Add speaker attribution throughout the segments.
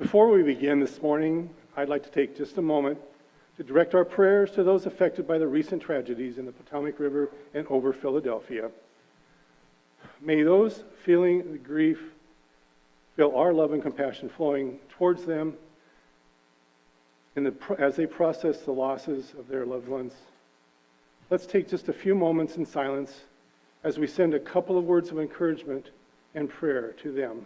Speaker 1: Before we begin this morning, I'd like to take just a moment to direct our prayers to those affected by the recent tragedies in the Potomac River and over Philadelphia. May those feeling the grief feel our love and compassion flowing towards them as they process the losses of their loved ones. Let's take just a few moments in silence as we send a couple of words of encouragement and prayer to them.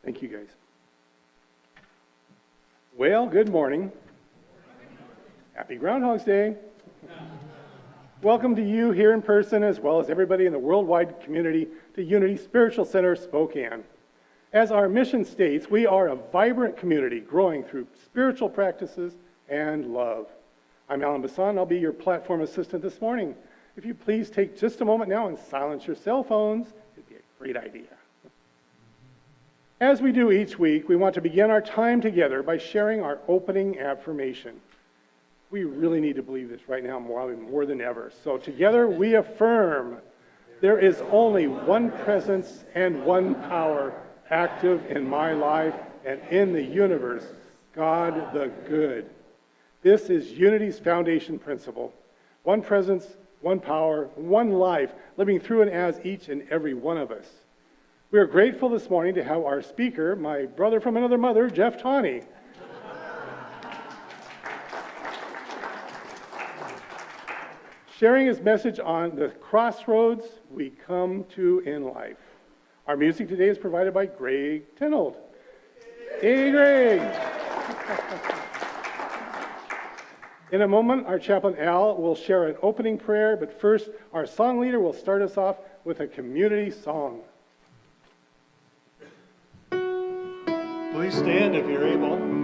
Speaker 1: Thank you, guys. Well, good morning. Happy Groundhog's Day. Welcome to you here in person, as well as everybody in the worldwide community, to Unity Spiritual Center, Spokane. As our mission states, we are a vibrant community growing through spiritual practices and love. I'm Alan Bassan. I'll be your platform assistant this morning. If you please take just a moment now and silence your cell phones, it'd be a great idea. As we do each week, we want to begin our time together by sharing our opening affirmation. We really need to believe this right now more than ever. So together we affirm there is only one presence and one power active in my life and in the universe, God the good. This is Unity's foundation principle. One presence, one power, one life, living through and as each and every one of us. We are grateful this morning to have our speaker, my brother from another mother, Jeff Tawney. sharing his message on the crossroads we come to in life. Our music today is provided by Greg Tenold. Hey, Greg! In a moment, our chaplain Al will share an opening prayer, but first, our song leader will start us off with a community song.
Speaker 2: Please stand if you're able.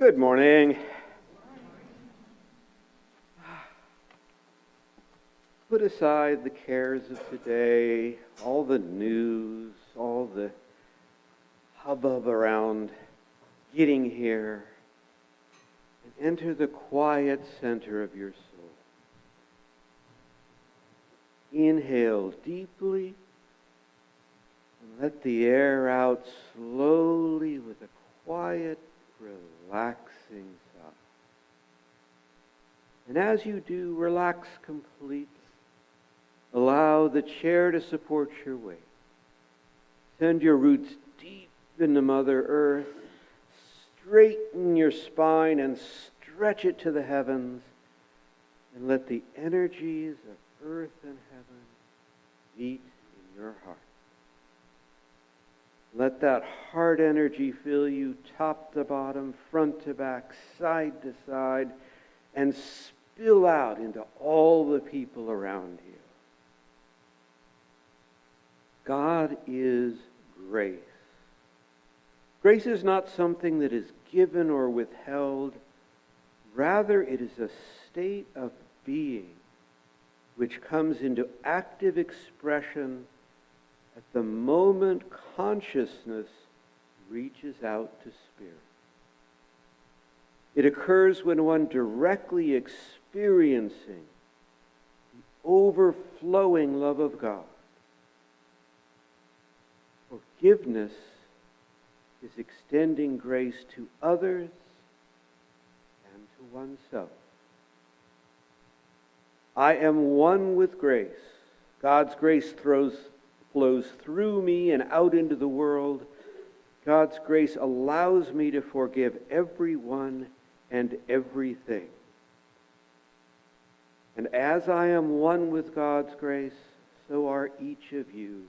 Speaker 3: Good morning. Put aside the cares of today, all the news, all the hubbub around getting here, and enter the quiet center of your soul. Inhale deeply and let the air out slowly with a quiet, relaxing sigh. And as you do, relax completely. Allow the chair to support your weight. Send your roots deep into Mother Earth. Straighten your spine and stretch it to the heavens. And let the energies of earth and heaven meet in your heart. Let that heart energy fill you top to bottom, front to back, side to side, and spill out into all the people around you. God is grace. Grace is not something that is given or withheld. Rather, it is a state of being which comes into active expression at the moment consciousness reaches out to spirit. It occurs when one directly experiencing the overflowing love of God. Forgiveness is extending grace to others and to oneself. I am one with grace. God's grace flows through me and out into the world. God's grace allows me to forgive everyone and everything. And as I am one with God's grace, so are each of you,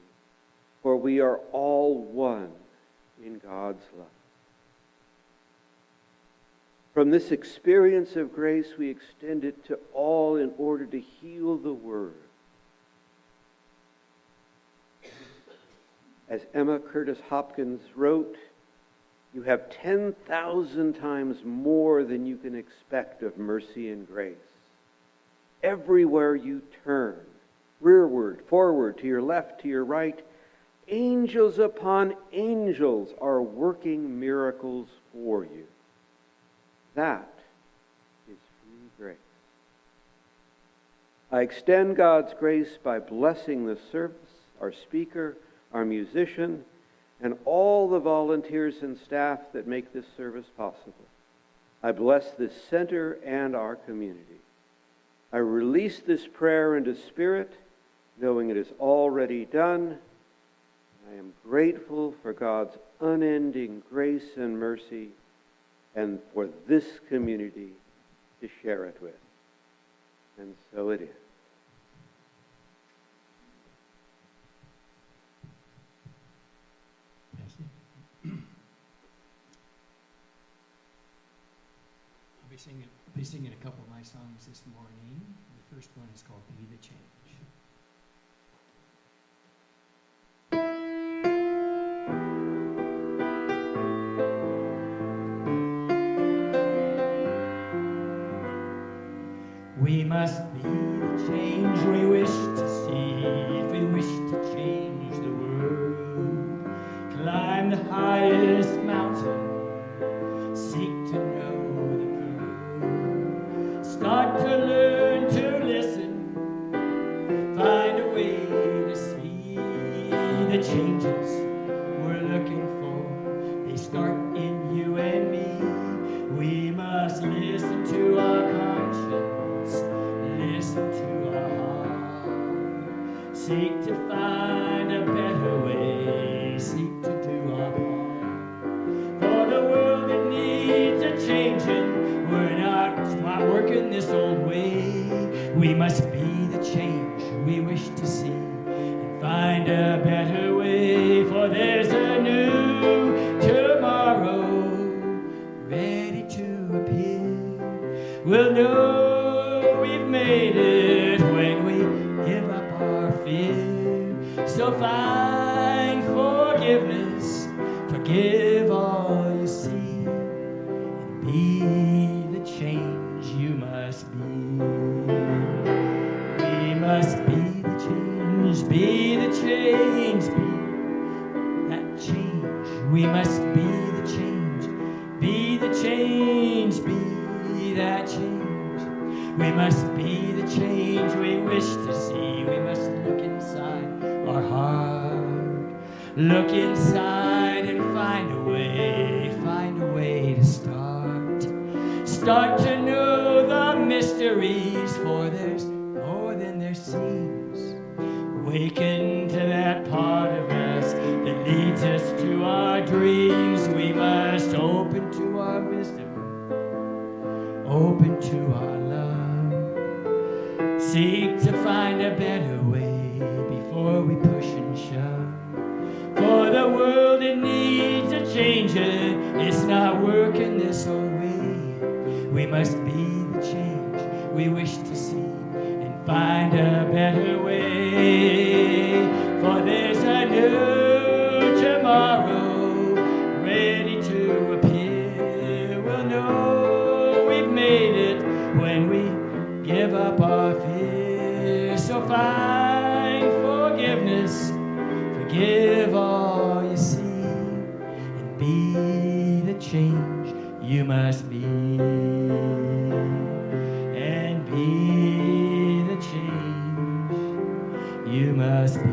Speaker 3: for we are all one in God's love. From this experience of grace, we extend it to all in order to heal the Word. As Emma Curtis Hopkins wrote, you have 10,000 times more than you can expect of mercy and grace. Everywhere you turn, rearward, forward, to your left, to your right, angels upon angels are working miracles for you. That grace. I extend God's grace by blessing the service, our speaker, our musician, and all the volunteers and staff that make this service possible. I bless this center and our community. I release this prayer into spirit, knowing it is already done. I am grateful for God's unending grace and mercy, and for this community to share it with. And so it is.
Speaker 4: I'll be singing a couple of my songs this morning. The first one is called Be the Change. We must be the change we wish to see if we wish to change the world. Climb the highest mountain, seek to know the pearl. Start to learn to listen, find a way to see the changes we're looking for. They start in you and me. We must listen to our conscience, listen to our heart, seek to find a better way, seek to do our part. For the world that needs a changing, we're not working this old way. We must be the change we wish to see and find a better way. For there's a new tomorrow ready to appear. We'll know we've made it when we give up our fear. So find forgiveness, forgive all you see, and be the change you must be. We must be the change, be the change, be that change. We must be the change, be the change, be that change. We must be the change we wish to see. We must look inside our heart, look inside and find a way to start. Start to know the mysteries, for there's more than there seems. Awaken to that part of us that leads us to our dreams. We must open to our wisdom, open to our love, seek to find a better way before we push and shove. For the world, it needs a changing, it's not working this old way. We must be the change we wish to see and find a better way. For there's a new tomorrow ready to appear. We'll know we've made it when we give up our fear. So find forgiveness, forgive all you see, and be the change you must be. And be the change you must be.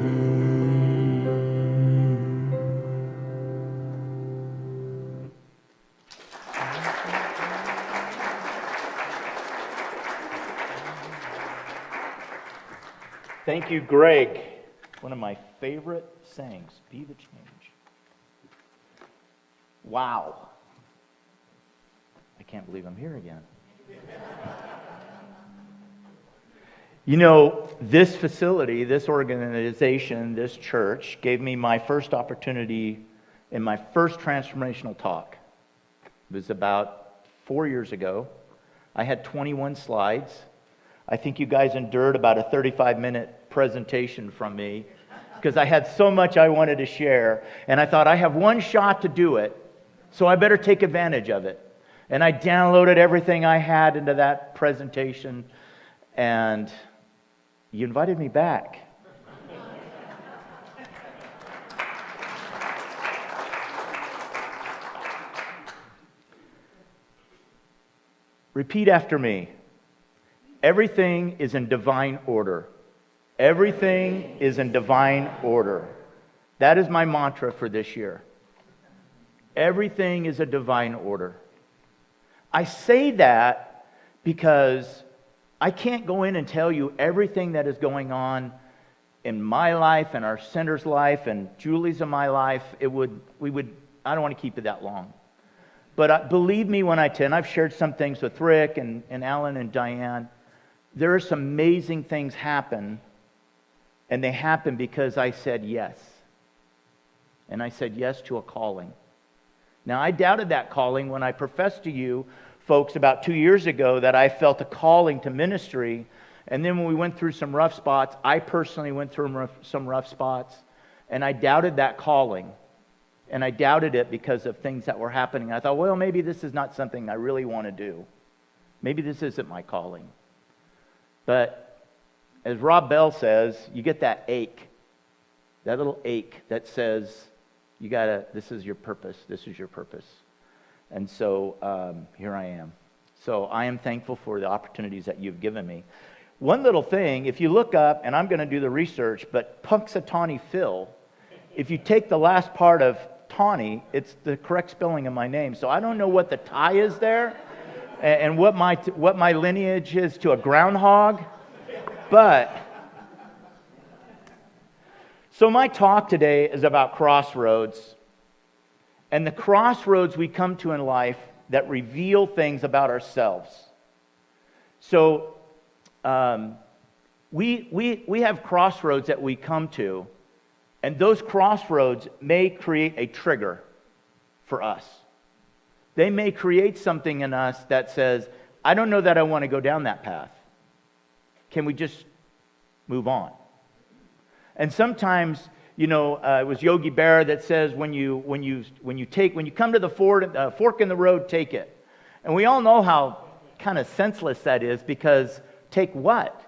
Speaker 5: Thank you, Greg. One of my favorite sayings, be the change. Wow. I can't believe I'm here again. You know, this facility, this organization, this church gave me my first opportunity in my first transformational talk. It was about 4 years ago. I had 21 slides. I think you guys endured about a 35-minute presentation from me because I had so much I wanted to share. And I thought, I have one shot to do it, so I better take advantage of it. And I downloaded everything I had into that presentation, and you invited me back. Repeat after me. everything is in divine order. Everything is in divine order. That is my mantra for this year. Everything is a divine order. I say that because I can't go in and tell you everything that is going on in my life and our center's life and Julie's in my life. I don't want to keep it that long. But believe me when I tell, and I've shared some things with Rick and Alan and Diane, there are some amazing things happen, and they happen because I said yes. And I said yes to a calling. Now, I doubted that calling when I professed to you folks about 2 years ago that I felt a calling to ministry. And then when we went through some rough spots, I personally went through some rough spots, and I doubted that calling. And I doubted it because of things that were happening. I thought, well, maybe this is not something I really want to do. Maybe this isn't my calling. But as Rob Bell says, you get that ache, that little ache that says, this is your purpose, this is your purpose. And so here I am. So I am thankful for the opportunities that you've given me. One little thing, if you look up, and I'm going to do the research, but Punxsutawney Phil, if you take the last part of Tawney, it's the correct spelling of my name. So I don't know what the tie is there, and what my lineage is to a groundhog, but so my talk today is about crossroads, and the crossroads we come to in life that reveal things about ourselves. So we have crossroads that we come to, and those crossroads may create a trigger for us. They may create something in us that says, I don't know that I want to go down that path. Can we just move on? And sometimes, it was Yogi Berra that says, when you come to the fork in the road, take it. And we all know how kind of senseless that is, because take what?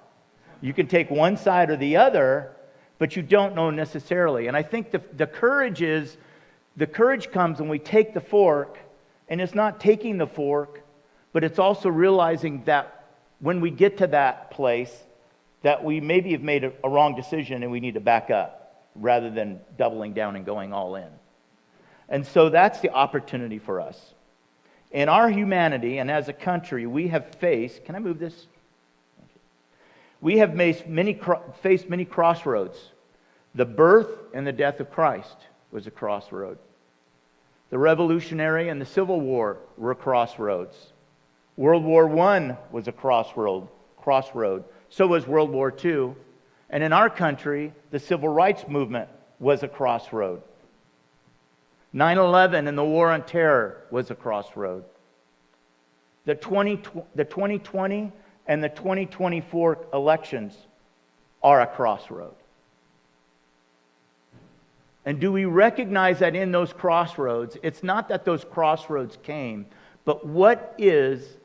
Speaker 5: You can take one side or the other, but you don't know necessarily. And I think the courage comes when we take the fork, and it's not taking the fork, but it's also realizing that when we get to that place, that we maybe have made a wrong decision and we need to back up rather than doubling down and going all in. And so that's the opportunity for us. In our humanity and as a country, we have faced, can I move this? We have faced many crossroads. The birth and the death of Christ was a crossroad. The Revolutionary and the Civil War were crossroads. World War I was a crossroad. So was World War II. And in our country, the Civil Rights Movement was a crossroad. 9/11 and the War on Terror was a crossroad. The 2020 and the 2024 elections are a crossroad. And do we recognize that in those crossroads, it's not that those crossroads came, but what is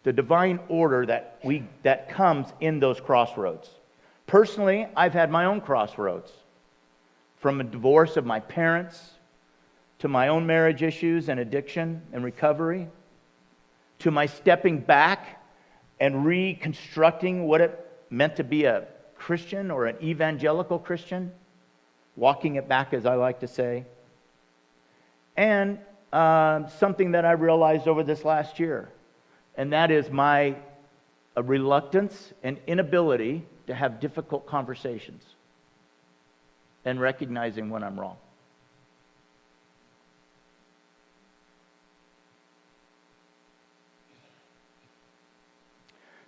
Speaker 5: the divine order that comes in those crossroads? Personally, I've had my own crossroads. From a divorce of my parents, to my own marriage issues and addiction and recovery, to my stepping back and reconstructing what it meant to be a Christian or an evangelical Christian, walking it back, as I like to say. And something that I realized over this last year, and that is my reluctance and inability to have difficult conversations and recognizing when I'm wrong.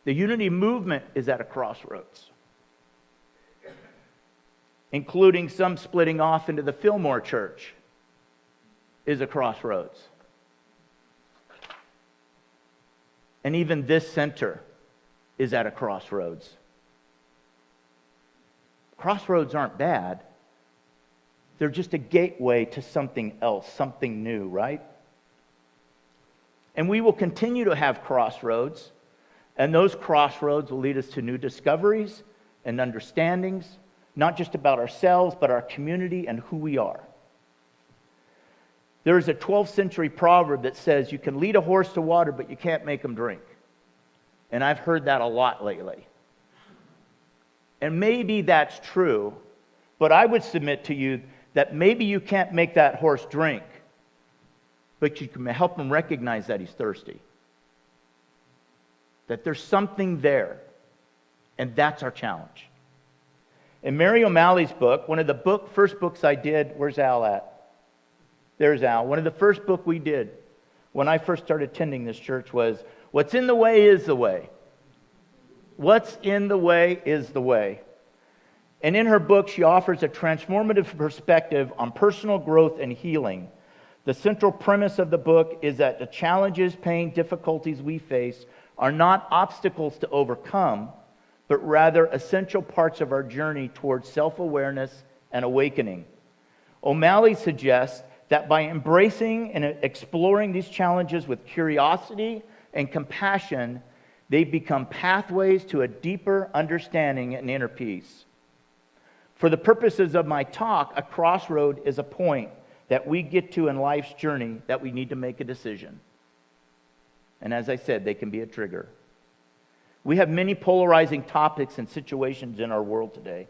Speaker 5: The unity movement is at a crossroads, including some splitting off into the Fillmore Church is a crossroads. And even this center is at a crossroads. Crossroads aren't bad. They're just a gateway to something else, something new, right? And we will continue to have crossroads, and those crossroads will lead us to new discoveries and understandings, not just about ourselves, but our community and who we are. There is a 12th century proverb that says you can lead a horse to water, but you can't make him drink. And I've heard that a lot lately. And maybe that's true, but I would submit to you that maybe you can't make that horse drink, but you can help him recognize that he's thirsty. That there's something there. And that's our challenge. In Mary O'Malley's book, one of the first books I did, where's Al at? There's Al. One of the first book we did when I first started attending this church was, What's in the Way is the Way. What's in the Way is the Way. And in her book, she offers a transformative perspective on personal growth and healing. The central premise of the book is that the challenges, pain, difficulties we face are not obstacles to overcome, but rather essential parts of our journey towards self-awareness and awakening. O'Malley suggests that by embracing and exploring these challenges with curiosity and compassion, they become pathways to a deeper understanding and inner peace. For the purposes of my talk, a crossroad is a point that we get to in life's journey that we need to make a decision. And as I said, they can be a trigger. We have many polarizing topics and situations in our world today.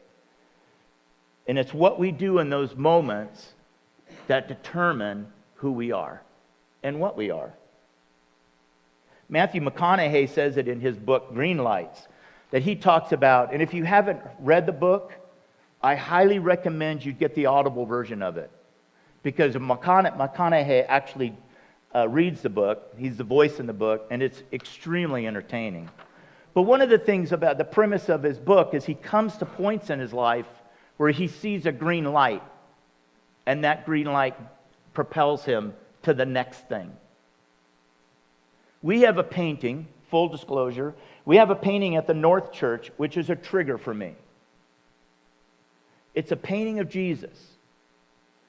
Speaker 5: And it's what we do in those moments that determine who we are and what we are. Matthew McConaughey says it in his book, Green Lights, that he talks about, and if you haven't read the book, I highly recommend you get the audible version of it. Because McConaughey actually reads the book, he's the voice in the book, and it's extremely entertaining. But one of the things about the premise of his book is he comes to points in his life where he sees a green light, and that green light propels him to the next thing. We have a painting, full disclosure, we have a painting at the North Church, which is a trigger for me. It's a painting of Jesus.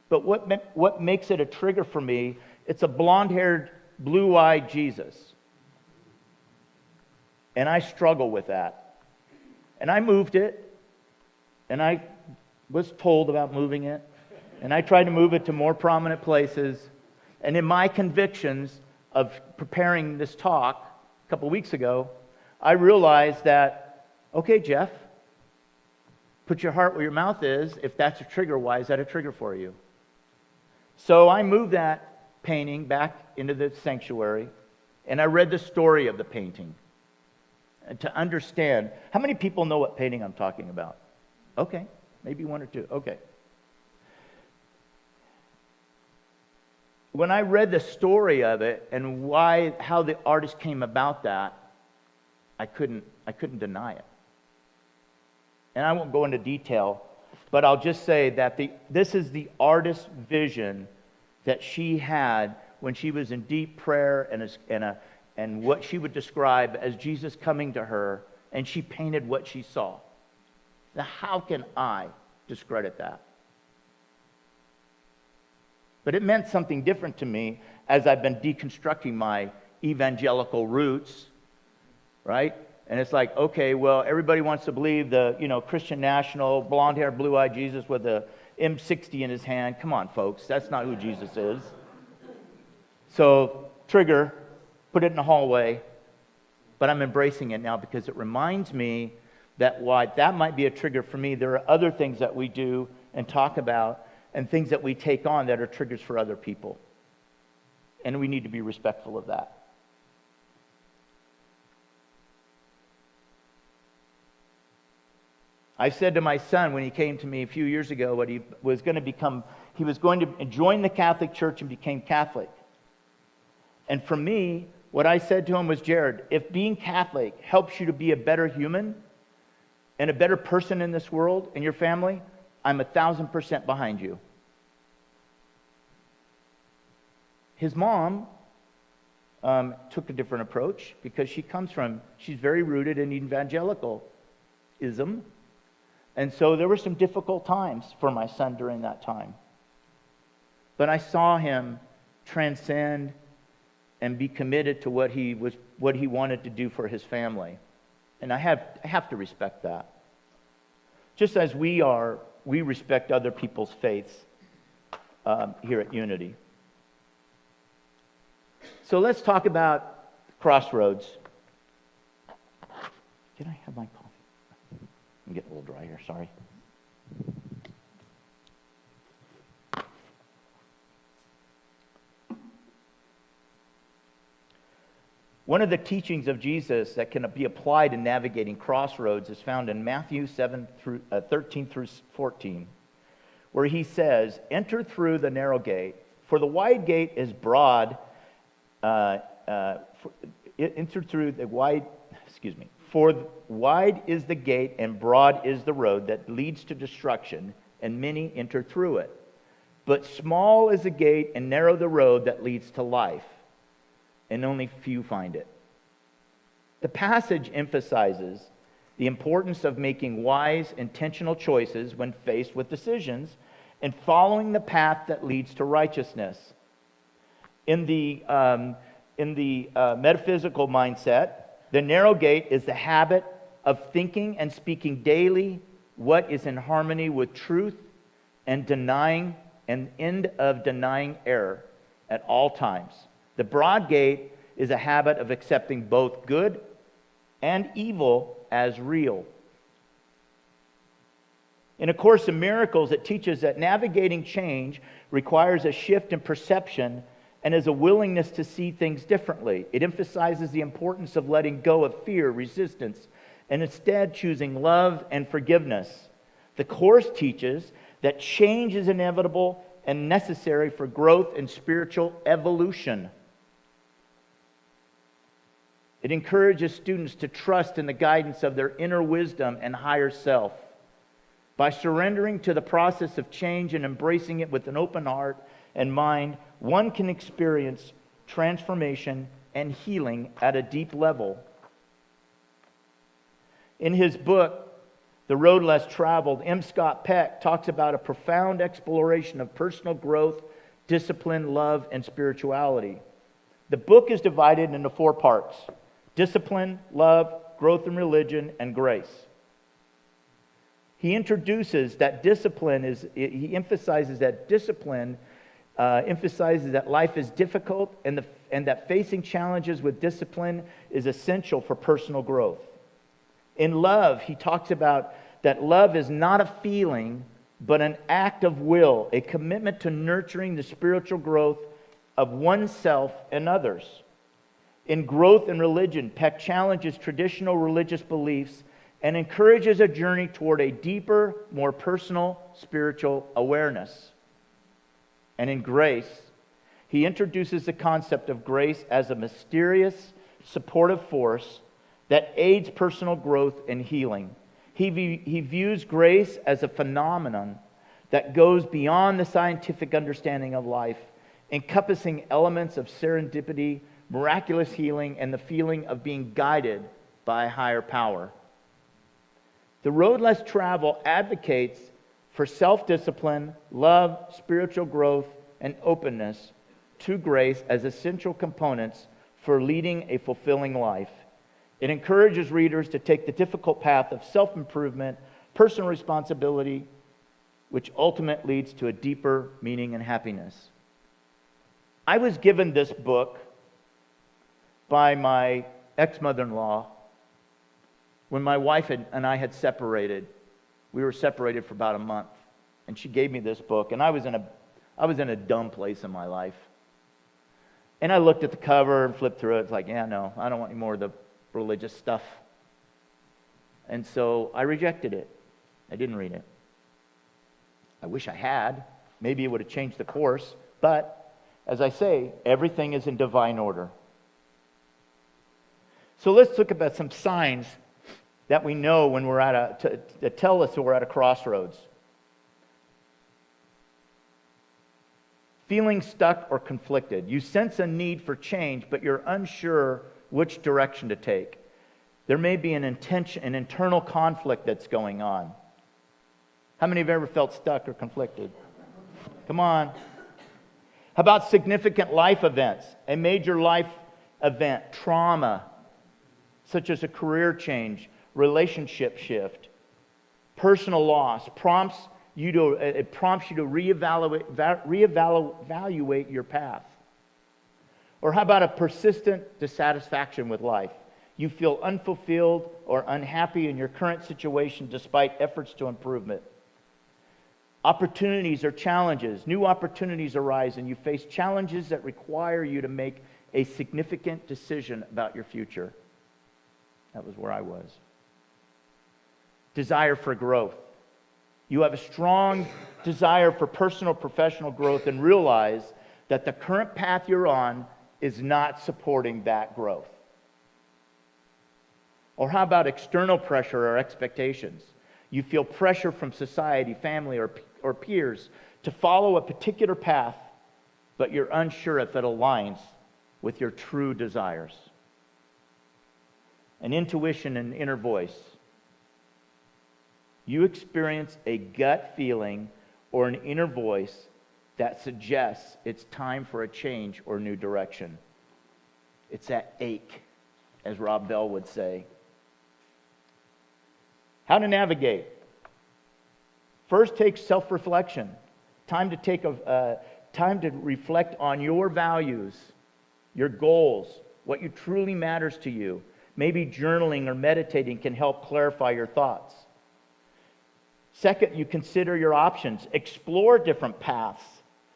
Speaker 5: But what makes it a trigger for me, it's a blonde-haired, blue-eyed Jesus. And I struggle with that. And I moved it, and I was told about moving it, and I tried to move it to more prominent places. And in my convictions of preparing this talk a couple weeks ago, I realized that, okay, Jeff, put your heart where your mouth is. If that's a trigger, why is that a trigger for you? So I moved that painting back into the sanctuary, and I read the story of the painting. And to understand, how many people know what painting I'm talking about? Okay, maybe one or two. Okay. When I read the story of it and how the artist came about that, I couldn't deny it. And I won't go into detail, but I'll just say that this is the artist's vision that she had when she was in deep prayer and what she would describe as Jesus coming to her, and she painted what she saw. Now, how can I discredit that? But it meant something different to me as I've been deconstructing my evangelical roots, right? And it's like, okay, well, everybody wants to believe the, Christian National, blonde-haired, blue-eyed Jesus with a M60 in his hand. Come on, folks, that's not who Jesus is. So, trigger, put it in the hallway, but I'm embracing it now because it reminds me that while that might be a trigger for me, there are other things that we do and talk about and things that we take on that are triggers for other people. And we need to be respectful of that. I said to my son when he came to me a few years ago what he was going to join the Catholic Church and became Catholic. And for me, what I said to him was, Jared, if being Catholic helps you to be a better human and a better person in this world and your family, I'm 1,000% behind you. His mom took a different approach because she's very rooted in evangelicalism. And so there were some difficult times for my son during that time. But I saw him transcend and be committed to what he wanted to do for his family. And I have to respect that. Just as we respect other people's faiths here at Unity. So let's talk about Crossroads. Can I have my coffee? I'm getting a little dry here, sorry. One of the teachings of Jesus that can be applied in navigating Crossroads is found in Matthew 13 through 14, where he says, "Enter through the narrow gate, for the wide gate is broad. Enter through the wide. For wide is the gate and broad is the road that leads to destruction, and many enter through it. But small is the gate and narrow the road that leads to life, and only few find it." The passage emphasizes the importance of making wise, intentional choices when faced with decisions and following the path that leads to righteousness. In the metaphysical mindset, the narrow gate is the habit of thinking and speaking daily what is in harmony with truth and end of denying error at all times. The broad gate is a habit of accepting both good and evil as real. In A Course in Miracles, it teaches that navigating change requires a shift in perception and is a willingness to see things differently. It emphasizes the importance of letting go of fear, resistance, and instead choosing love and forgiveness. The Course teaches that change is inevitable and necessary for growth and spiritual evolution. It encourages students to trust in the guidance of their inner wisdom and higher self. By surrendering to the process of change and embracing it with an open heart and mind, one can experience transformation and healing at a deep level. In his book, The Road Less Traveled, M. Scott Peck talks about a profound exploration of personal growth, discipline, love, and spirituality. The book is divided into 4 parts: discipline, love, growth in religion, and grace. He introduces that he emphasizes that discipline emphasizes that life is difficult and that facing challenges with discipline is essential for personal growth. In love, he talks about that love is not a feeling, but an act of will, a commitment to nurturing the spiritual growth of oneself and others. In growth in religion, Peck challenges traditional religious beliefs and encourages a journey toward a deeper, more personal spiritual awareness. And in grace, he introduces the concept of grace as a mysterious, supportive force that aids personal growth and healing. He views grace as a phenomenon that goes beyond the scientific understanding of life, encompassing elements of serendipity, miraculous healing, and the feeling of being guided by a higher power. The Road Less Traveled advocates for self-discipline, love, spiritual growth, and openness to grace as essential components for leading a fulfilling life. It encourages readers to take the difficult path of self-improvement, personal responsibility, which ultimately leads to a deeper meaning and happiness. I was given this book by my ex-mother-in-law when my wife and I had separated. We were separated for about a month, and she gave me this book, and I was in a dumb place in my life. And I looked at the cover and flipped through it. It's like, yeah, no, I don't want any more of the religious stuff. And so I rejected it. I didn't read it. I wish I had. Maybe it would have changed the course. But, as I say, everything is in divine order. So let's look about some signs that we know when we're that tell us that we're at a crossroads. Feeling stuck or conflicted. You sense a need for change, but you're unsure which direction to take. There may be an internal conflict that's going on. How many have ever felt stuck or conflicted? Come on. How about significant life events? A major life event, trauma, such as a career change, relationship shift, personal loss, prompts you to reevaluate your path. Or how about a persistent dissatisfaction with life? You feel unfulfilled or unhappy in your current situation despite efforts to improvement. Opportunities or challenges. New opportunities arise and you face challenges that require you to make a significant decision about your future. That was where I was. Desire for growth. You have a strong desire for personal, professional growth and realize that the current path you're on is not supporting that growth. Or how about external pressure or expectations? You feel pressure from society, family, or peers to follow a particular path, but you're unsure if it aligns with your true desires. An intuition and inner voice. You experience a gut feeling or an inner voice that suggests it's time for a change or new direction. It's that ache, as Rob Bell would say. How to navigate. First, take self-reflection. Time to reflect on your values, your goals, what truly matters to you. Maybe journaling or meditating can help clarify your thoughts. Second, you consider your options. Explore different paths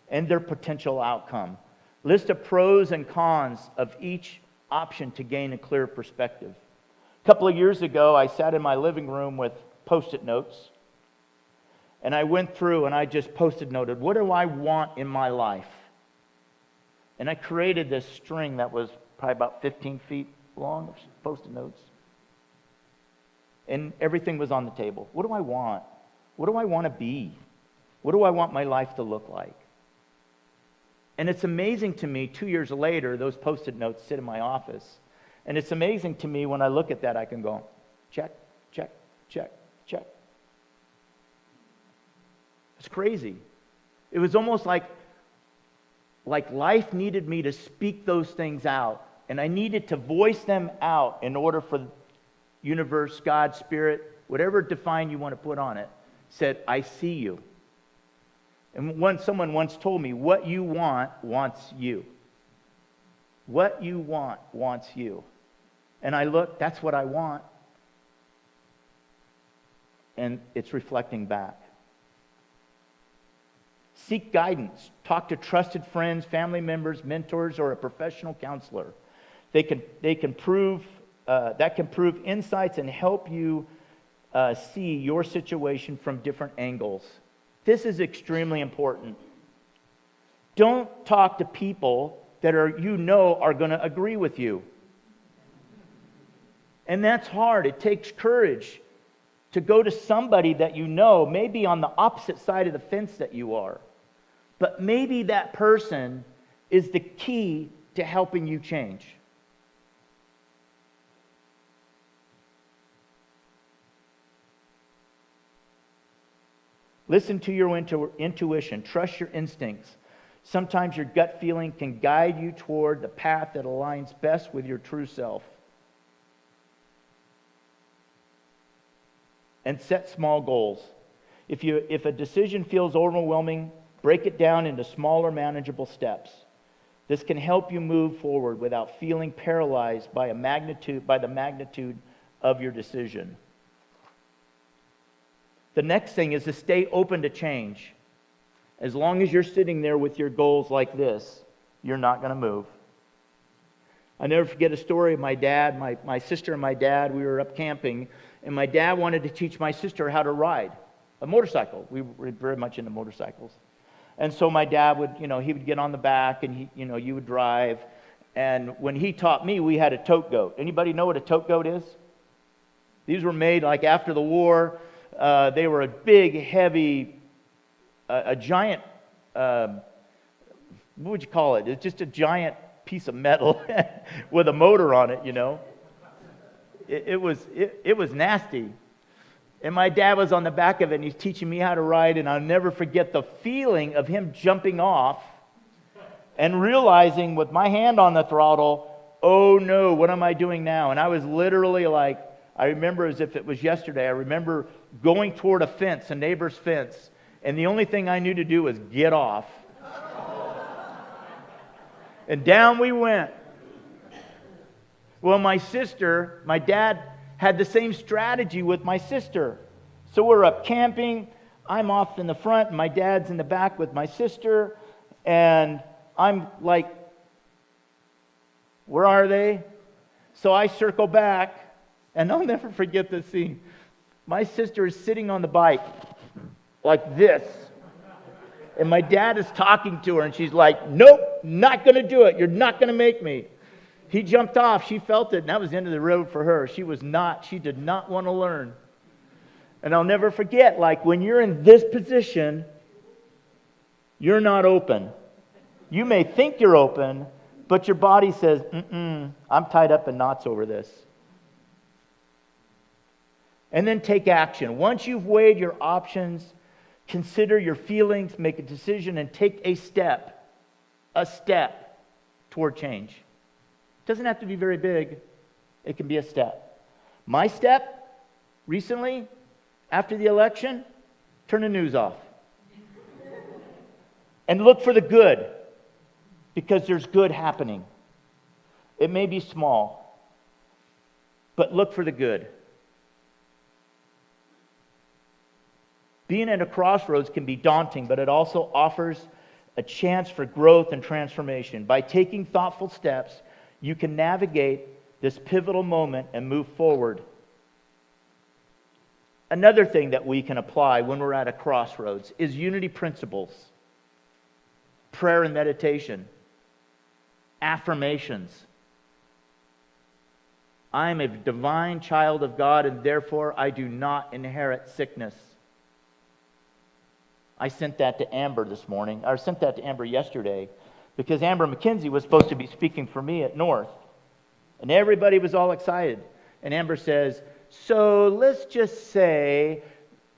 Speaker 5: and their potential outcome. List the pros and cons of each option to gain a clear perspective. A couple of years ago, I sat in my living room with Post-it notes, and I went through and I just Post-it noted, what do I want in my life? And I created this string that was probably about 15 feet long of Post-it notes. And everything was on the table. What do I want? What do I want to be? What do I want my life to look like? And it's amazing to me, 2 years later, those Post-it notes sit in my office. And it's amazing to me when I look at that, I can go, check, check, check, check. It's crazy. It was almost like life needed me to speak those things out. And I needed to voice them out in order for the universe, God, Spirit, whatever define you want to put on it, said, I see you. And someone once told me, what you want wants you. What you want wants you. And I look, that's what I want. And it's reflecting back. Seek guidance. Talk to trusted friends, family members, mentors, or a professional counselor. That can prove insights and help you see your situation from different angles. This is extremely important. Don't talk to people that are going to agree with you. And that's hard. It takes courage to go to somebody that you know, maybe on the opposite side of the fence that you are. But maybe that person is the key to helping you change. Listen to your intuition. Trust your instincts. Sometimes your gut feeling can guide you toward the path that aligns best with your true self. And set small goals. If a decision feels overwhelming, break it down into smaller, manageable steps. This can help you move forward without feeling paralyzed by the magnitude of your decision. The next thing is to stay open to change. As long as you're sitting there with your goals like this, you're not going to move. I never forget a story of my dad, my sister and my dad. We were up camping, and my dad wanted to teach my sister how to ride a motorcycle. We were very much into motorcycles. And so my dad would, he would get on the back, and you would drive. And when he taught me, we had a tote goat. Anybody know what a tote goat is? These were made like after the war. They were a big, heavy, a giant, what would you call it? It's just a giant piece of metal with a motor on it, It was nasty. And my dad was on the back of it, and he's teaching me how to ride, and I'll never forget the feeling of him jumping off and realizing with my hand on the throttle, oh no, what am I doing now? And I was literally like, I remember as if it was yesterday, I remember going toward a fence, a neighbor's fence, and the only thing I knew to do was get off. And down we went. Well, my dad had the same strategy with my sister. So we're up camping. I'm off in the front. My dad's in the back with my sister. And I'm like, where are they? So I circle back. And I'll never forget this scene. My sister is sitting on the bike like this. And my dad is talking to her. And she's like, nope, not going to do it. You're not going to make me. He jumped off. She felt it. And that was the end of the road for her. She did not want to learn. And I'll never forget, like when you're in this position, you're not open. You may think you're open, but your body says, I'm tied up in knots over this. And then take action. Once you've weighed your options, consider your feelings, make a decision, and take a step toward change. It doesn't have to be very big. It can be a step. My step recently, after the election, turn the news off. And look for the good, because there's good happening. It may be small, but look for the good. Being at a crossroads can be daunting, but it also offers a chance for growth and transformation. By taking thoughtful steps, you can navigate this pivotal moment and move forward. Another thing that we can apply when we're at a crossroads is unity principles, prayer and meditation, affirmations. I am a divine child of God, and therefore I do not inherit sickness. I sent that to Amber this morning, or sent that to Amber yesterday, because Amber McKenzie was supposed to be speaking for me at North. And everybody was all excited. And Amber says, so let's just say,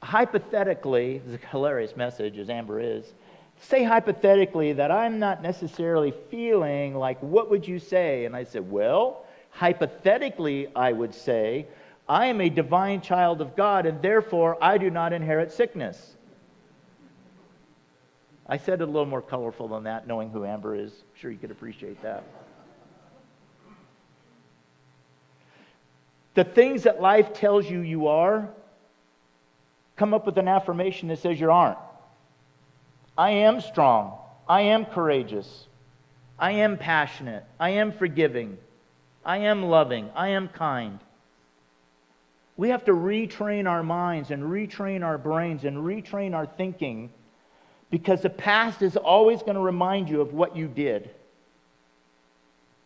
Speaker 5: hypothetically, it's a hilarious message as Amber is, say hypothetically that I'm not necessarily feeling like, what would you say? And I said, well, hypothetically I would say, I am a divine child of God, and therefore I do not inherit sickness. I said it a little more colorful than that, knowing who Amber is. I'm sure you could appreciate that. The things that life tells you you are, come up with an affirmation that says you aren't. I am strong. I am courageous. I am passionate. I am forgiving. I am loving. I am kind. We have to retrain our minds and retrain our brains and retrain our thinking, because the past is always going to remind you of what you did.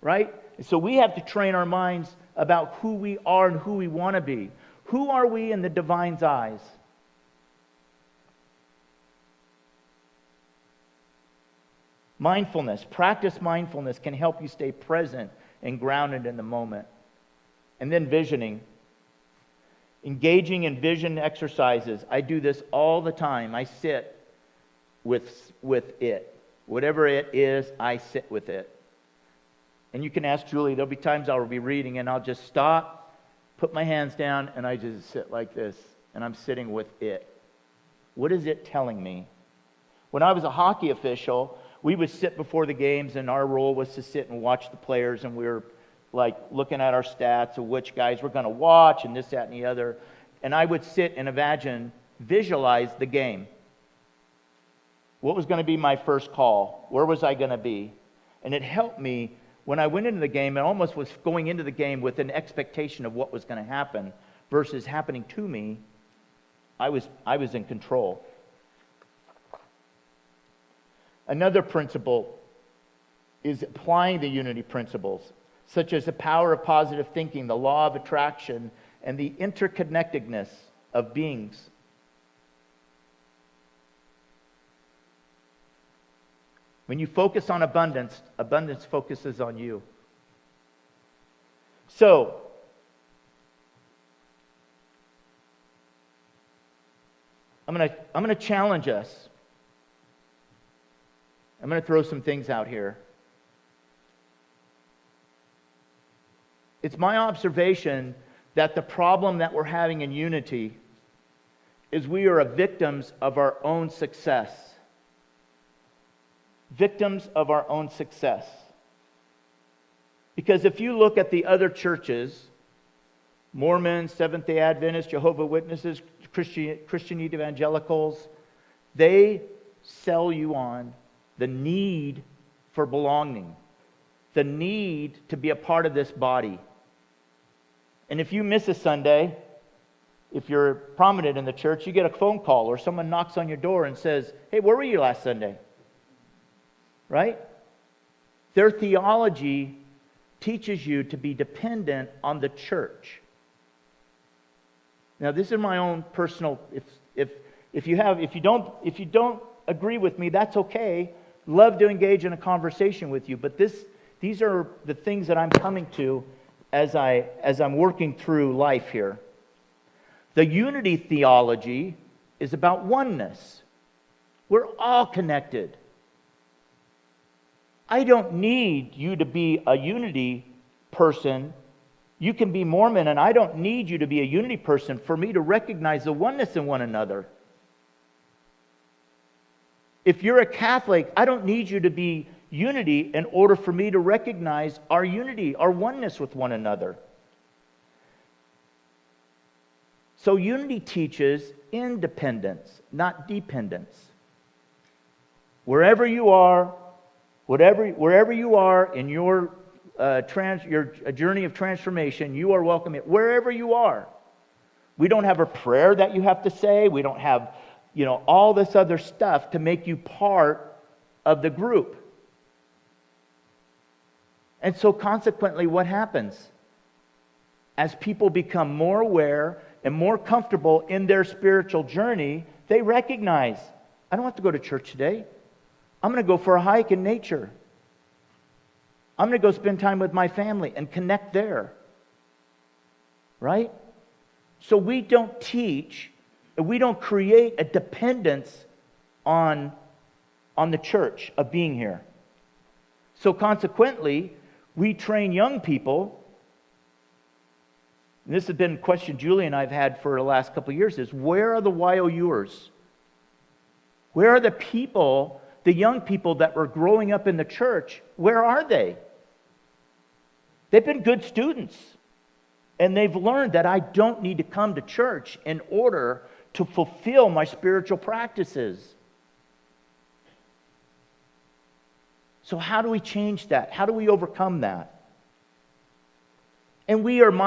Speaker 5: Right? So we have to train our minds about who we are and who we want to be. Who are we in the divine's eyes? Mindfulness, practice mindfulness can help you stay present and grounded in the moment. And then visioning. Engaging in vision exercises. I do this all the time. I sit with it. Whatever it is, I sit with it. And you can ask Julie, there'll be times I'll be reading and I'll just stop, put my hands down, and I just sit like this. And I'm sitting with it. What is it telling me? When I was a hockey official, we would sit before the games, and our role was to sit and watch the players, and we were like looking at our stats of which guys we're going to watch and this, that, and the other. And I would sit and visualize the game. What was going to be my first call? Where was I going to be? And it helped me when I went into the game. It almost was going into the game with an expectation of what was going to happen versus happening to me. I was in control. Another principle is applying the unity principles, such as the power of positive thinking, the law of attraction, and the interconnectedness of beings. When you focus on abundance, abundance focuses on you. So, I'm going to challenge us. I'm going to throw some things out here. It's my observation that the problem that we're having in unity is we are victims of our own success. Victims of our own success. Because if you look at the other churches, Mormons, Seventh-day Adventists, Jehovah's Witnesses, Christian evangelicals, they sell you on the need for belonging, the need to be a part of this body. And if you miss a Sunday, if you're prominent in the church, you get a phone call or someone knocks on your door and says, "Hey, where were you last Sunday?" Right? Their theology teaches you to be dependent on the church. Now, this is my own personal. If you don't agree with me, that's okay. Love to engage in a conversation with you. But these are the things that I'm coming to as I'm working through life here. The unity theology is about oneness. We're all connected. I don't need you to be a unity person. You can be Mormon, and I don't need you to be a unity person for me to recognize the oneness in one another. If you're a Catholic, I don't need you to be unity in order for me to recognize our unity, our oneness with one another. So unity teaches independence, not dependence. Wherever you are, wherever you are in your journey of transformation, you are welcome wherever you are. We don't have a prayer that you have to say. We don't have, all this other stuff to make you part of the group. And so consequently, what happens? As people become more aware and more comfortable in their spiritual journey, they recognize, I don't have to go to church today. I'm going to go for a hike in nature. I'm going to go spend time with my family and connect there. Right? So we don't teach, we don't create a dependence on the church of being here. So consequently, we train young people, and this has been a question Julie and I have had for the last couple of years, is where are the YOUers? Where are the people, the young people that were growing up in the church? Where are they? They've been good students. And they've learned that I don't need to come to church in order to fulfill my spiritual practices. So how do we change that? How do we overcome that? And we are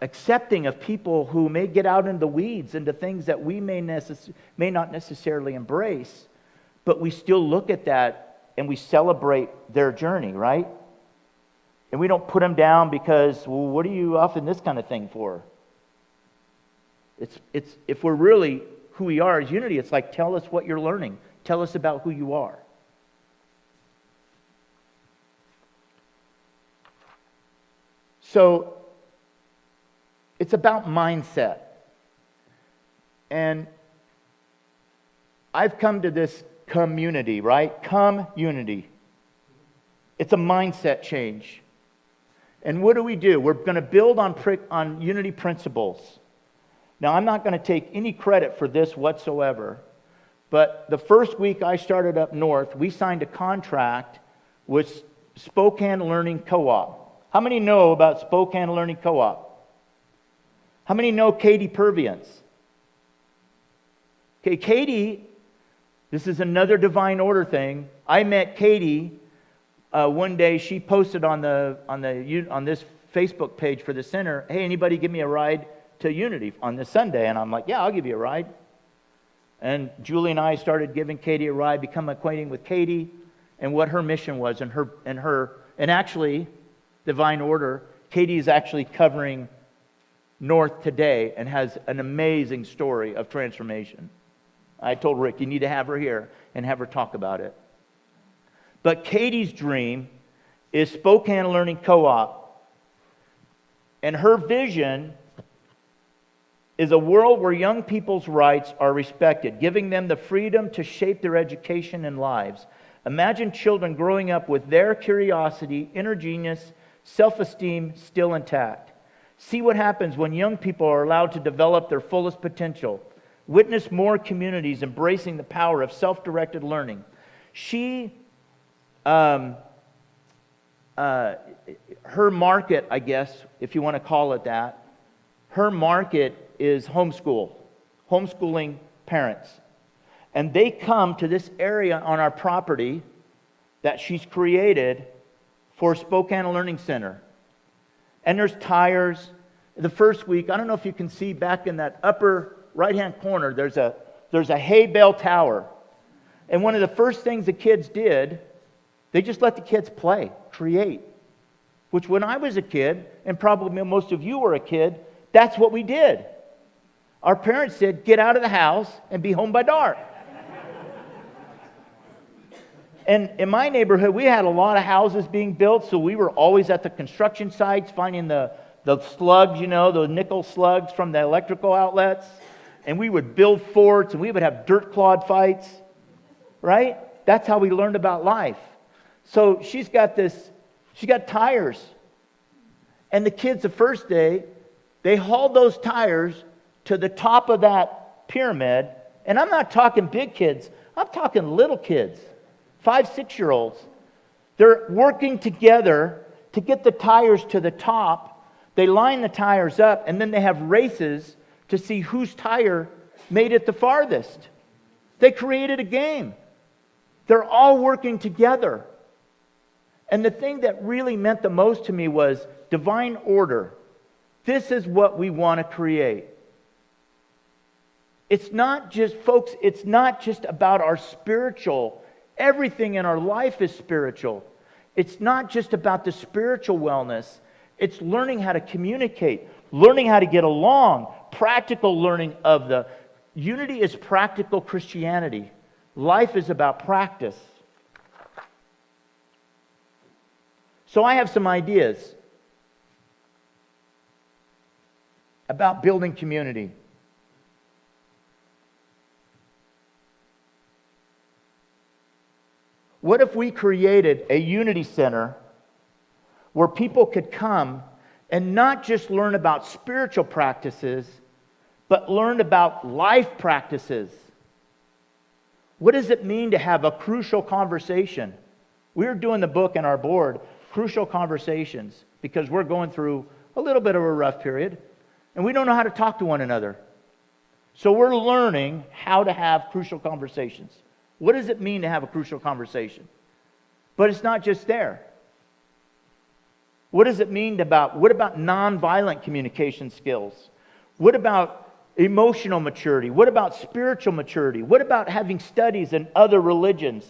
Speaker 5: accepting of people who may get out in the weeds into things that we may not necessarily embrace, but we still look at that and we celebrate their journey, right? And we don't put them down because, well, what are you off in this kind of thing for? It's if we're really who we are as unity, it's like, tell us what you're learning. Tell us about who you are. So, it's about mindset. And I've come to this community, right? Community. It's a mindset change. And what do? We're going to build on unity principles. Now, I'm not going to take any credit for this whatsoever, but the first week I started up north, we signed a contract with Spokane Learning Co-op. How many know about Spokane Learning Co-op? How many know Katie Purviance? Okay, Katie, this is another divine order thing. I met Katie one day. She posted on this Facebook page for the center, "Hey, anybody give me a ride to Unity on this Sunday?" And I'm like, "Yeah, I'll give you a ride." And Julie and I started giving Katie a ride, become acquainted with Katie and what her mission was, and actually, divine order. Katie is actually covering North today and has an amazing story of transformation. I told Rick, you need to have her here and have her talk about it. But Katie's dream is Spokane Learning Co-op. And her vision is a world where young people's rights are respected, giving them the freedom to shape their education and lives. Imagine children growing up with their curiosity, inner genius, self-esteem still intact. See what happens when young people are allowed to develop their fullest potential. Witness more communities embracing the power of self-directed learning. She her market, I guess, if you want to call it that, her market is homeschooling parents. And they come to this area on our property that she's created for Spokane Learning Center. And there's tires. The first week, I don't know if you can see back in that upper right-hand corner, there's a hay bale tower. And one of the first things the kids did, they just let the kids play, create. Which when I was a kid, and probably most of you were a kid, that's what we did. Our parents said, get out of the house and be home by dark. And in my neighborhood, we had a lot of houses being built, so we were always at the construction sites finding the slugs, the nickel slugs from the electrical outlets. And we would build forts, and we would have dirt clod fights, right? That's how we learned about life. So she got tires. And the kids the first day, they hauled those tires to the top of that pyramid. And I'm not talking big kids. I'm talking little kids, 5, 6-year-olds. They're working together to get the tires to the top. They line the tires up, and then they have races to see whose tire made it the farthest. They created a game. They're all working together. And the thing that really meant the most to me was divine order. This is what we want to create. It's not just, folks, it's not just about our spiritual. Everything in our life is spiritual. It's not just about the spiritual wellness. It's learning how to communicate, learning how to get along, practical learning of the... Unity is practical Christianity. Life is about practice. So I have some ideas about building community. What if we created a unity center where people could come and not just learn about spiritual practices, but learn about life practices? What does it mean to have a crucial conversation? We're doing the book in our board, Crucial Conversations, because we're going through a little bit of a rough period, and we don't know how to talk to one another. So we're learning how to have crucial conversations. What does it mean to have a crucial conversation? But it's not just there. What does it mean what about nonviolent communication skills? What about emotional maturity? What about spiritual maturity? What about having studies in other religions?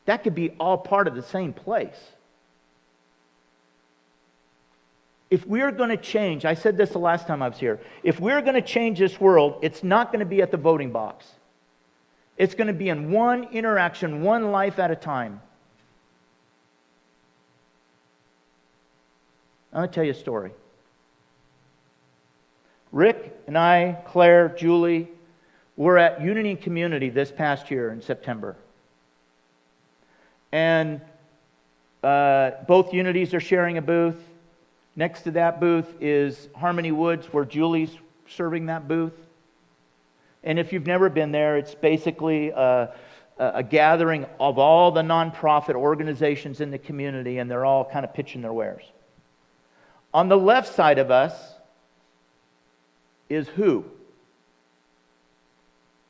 Speaker 5: That could be all part of the same place. If we're going to change, I said this the last time I was here, if we're going to change this world, it's not going to be at the voting box. It's going to be in one interaction, one life at a time. I'm going to tell you a story. Rick and I, Claire, Julie, were at Unity and Community this past year in September. And both Unities are sharing a booth. Next to that booth is Harmony Woods, where Julie's serving that booth. And if you've never been there, it's basically a gathering of all the nonprofit organizations in the community, and they're all kind of pitching their wares. On the left side of us is who?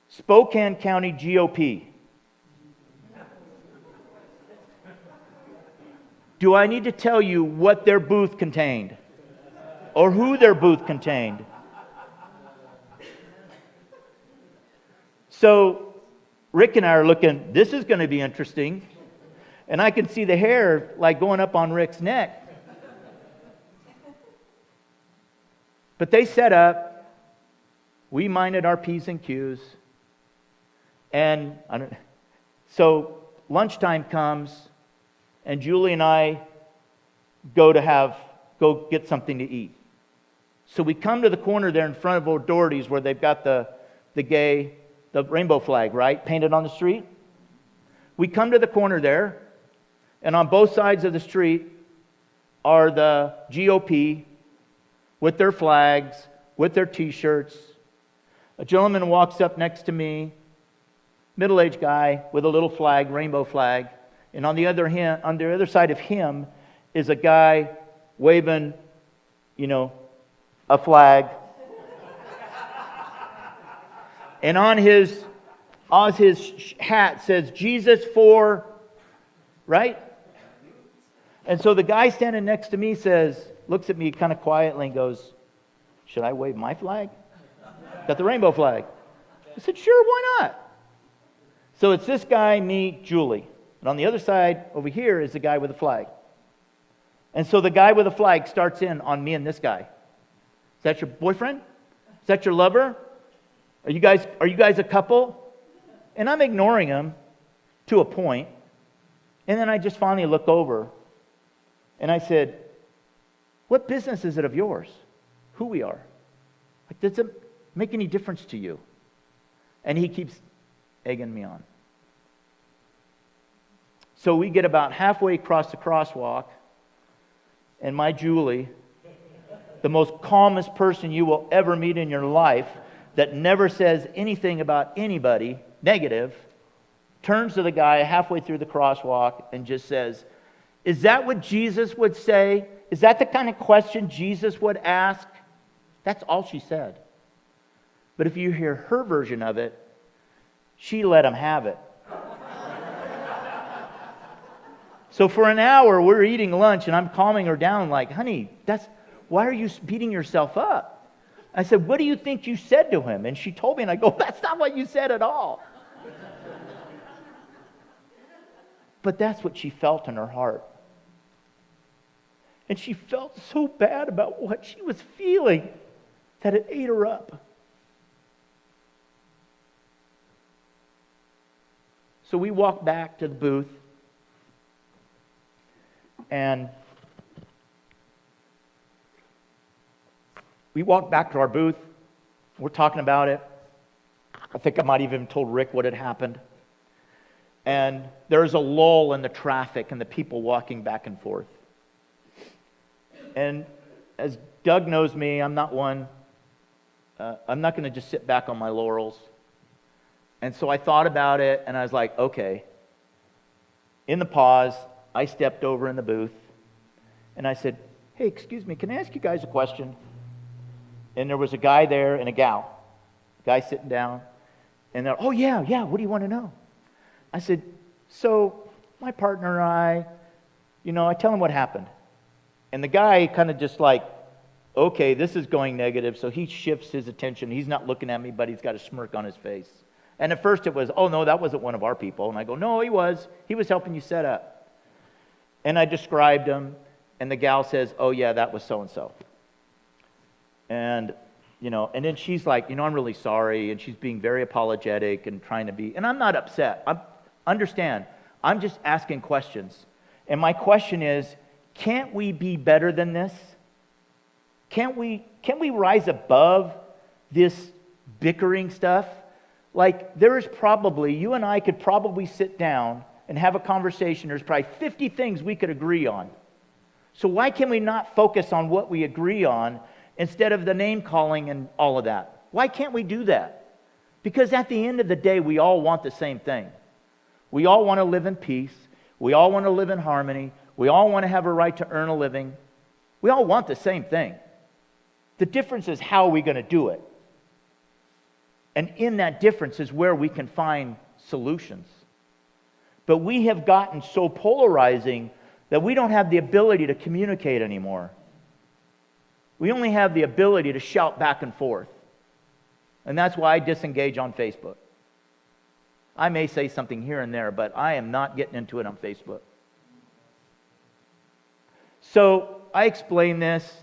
Speaker 5: Spokane County GOP. Do I need to tell you what their booth contained? Or who their booth contained? So, Rick and I are looking, this is going to be interesting. And I can see the hair like going up on Rick's neck. But they set up, we minded our P's and Q's. And so lunchtime comes, and Julie and I go get something to eat. So we come to the corner there in front of O'Doherty's where they've got the rainbow flag, right, painted on the street. We come to the corner there, and on both sides of the street are the GOP with their flags, with their T-shirts. A gentleman walks up next to me, middle-aged guy with a little flag, rainbow flag. And on the other side of him is a guy waving, a flag. And on his hat says Jesus for, right? And so the guy standing next to me looks at me kind of quietly and goes, should I wave my flag? Got the rainbow flag. I said, sure, why not? So it's this guy, me, Julie. And on the other side over here is the guy with the flag. And so the guy with the flag starts in on me and this guy. Is that your boyfriend? Is that your lover? Are you guys a couple? And I'm ignoring him to a point. And then I just finally look over and I said, what business is it of yours? Who we are? Like, does it make any difference to you? And he keeps egging me on. So we get about halfway across the crosswalk, and my Julie, the most calmest person you will ever meet in your life, that never says anything about anybody negative, turns to the guy halfway through the crosswalk and just says, is that what Jesus would say? Is that the kind of question Jesus would ask? That's all she said. But if you hear her version of it, she let him have it. So for an hour, we're eating lunch, and I'm calming her down like, honey, why are you beating yourself up? I said, what do you think you said to him? And she told me, and I go, that's not what you said at all. But that's what she felt in her heart. And she felt so bad about what she was feeling that it ate her up. So we walked back to the booth, and we walked back to our booth. We're talking about it. I think I might have even told Rick what had happened. And there's a lull in the traffic and the people walking back and forth. And as Doug knows me, I'm not going to just sit back on my laurels. And so I thought about it, and I was like, okay. In the pause, I stepped over in the booth, and I said, hey, excuse me, can I ask you guys a question? And there was a guy there and a gal. Guy sitting down, and they're, oh, yeah, what do you want to know? I said, so my partner and I tell him what happened. And the guy kind of just like, okay, this is going negative, so he shifts his attention. He's not looking at me, but he's got a smirk on his face. And at first it was, oh, no, that wasn't one of our people. And I go, no, he was. He was helping you set up. And I described him, and the gal says, oh, yeah, that was so-and-so. And, and then she's like, I'm really sorry, and she's being very apologetic and trying to be, and I'm not upset. Understand, I'm just asking questions. And my question is, can't we be better than this? Can't we rise above this bickering stuff? Like, you and I could probably sit down and have a conversation. There's probably 50 things we could agree on. So why can we not focus on what we agree on instead of the name calling and all of that? Why can't we do that? Because at the end of the day, we all want the same thing. We all want to live in peace. We all want to live in harmony. We all want to have a right to earn a living. We all want the same thing. The difference is how are we going to do it? And in that difference is where we can find solutions. But we have gotten so polarizing that we don't have the ability to communicate anymore. We only have the ability to shout back and forth. And that's why I disengage on Facebook. I may say something here and there, but I am not getting into it on Facebook. So I explained this,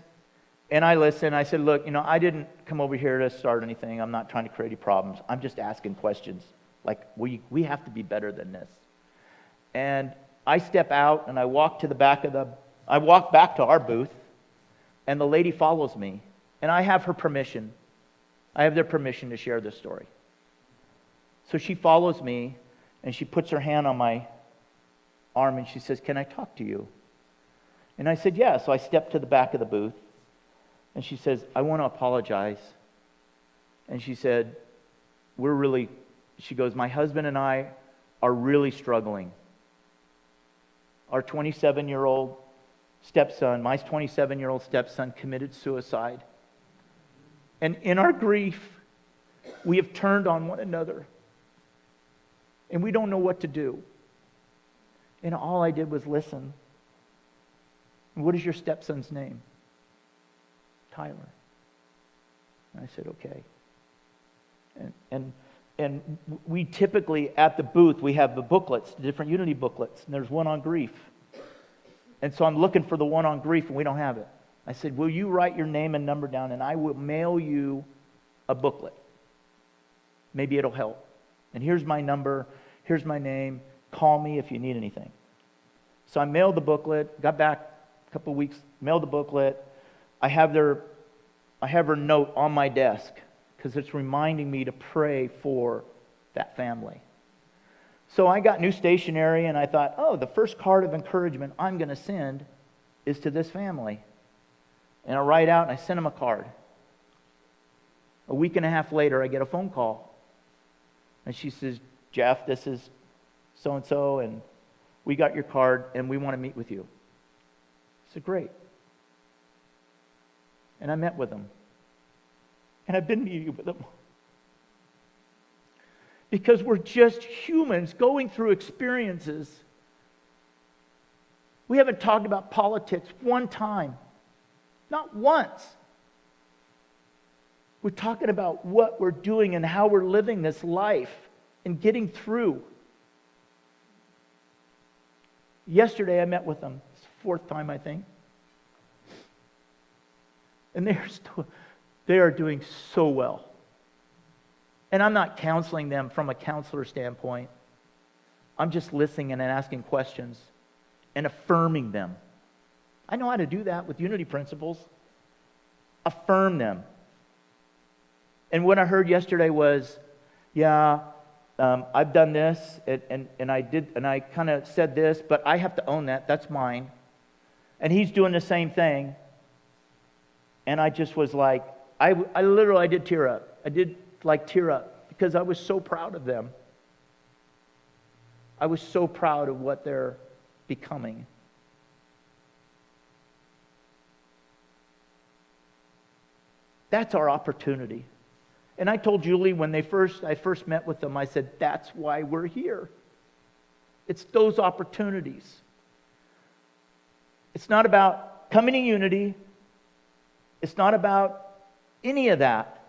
Speaker 5: and I listened. I said, look, I didn't come over here to start anything. I'm not trying to create any problems. I'm just asking questions. Like, we have to be better than this. And I step out, and I walk back to our booth, and the lady follows me. And I have her permission. I have their permission to share this story. So she follows me, and she puts her hand on my arm, and she says, can I talk to you? And I said, yeah. So I stepped to the back of the booth, and she says, I want to apologize. And she said, she goes, my husband and I are really struggling. Our 27-year-old stepson, my 27-year-old stepson committed suicide. And in our grief, we have turned on one another. And we don't know what to do. And all I did was listen. What is your stepson's name? Tyler. And I said, okay. And we typically, at the booth, we have the booklets, the different Unity booklets, and there's one on grief. And so I'm looking for the one on grief, and we don't have it. I said, will you write your name and number down, and I will mail you a booklet. Maybe it'll help. And here's my number, here's my name, call me if you need anything. So I mailed the booklet, got back a couple of weeks, mailed the booklet. I have her note on my desk, because it's reminding me to pray for that family. So I got new stationery, and I thought, oh, the first card of encouragement I'm going to send is to this family. And I write out, and I send them a card. A week and a half later, I get a phone call. And she says, Jeff, this is so-and-so, and we got your card, and we want to meet with you. I said, great. And I met with them. And I've been meeting with them. Because we're just humans going through experiences. We haven't talked about politics one time. Not once. We're talking about what we're doing and how we're living this life and getting through. Yesterday I met with them. It's the fourth time, I think. And they are doing so well. And I'm not counseling them from a counselor standpoint. I'm just listening and asking questions and affirming them. I know how to do that with Unity principles. Affirm them. And what I heard yesterday was, I've done this, and I kind of said this, but I have to own that. That's mine. And he's doing the same thing. And I just was like, I did tear up. I did tear up because I was so proud of them. I was so proud of what they're becoming. That's our opportunity. And I told Julie when I first met with them, I said, that's why we're here. It's those opportunities. It's not about coming to Unity. It's not about any of that.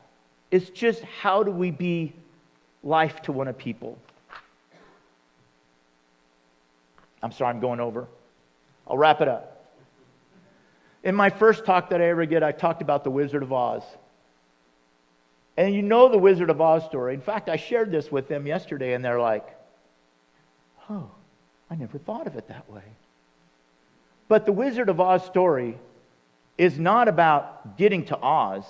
Speaker 5: It's just how do we be life to one of people. I'm sorry, I'm going over. I'll wrap it up. In my first talk that I ever did, I talked about the Wizard of Oz. And you know the Wizard of Oz story. In fact, I shared this with them yesterday, and they're like, oh, I never thought of it that way. But the Wizard of Oz story is not about getting to Oz.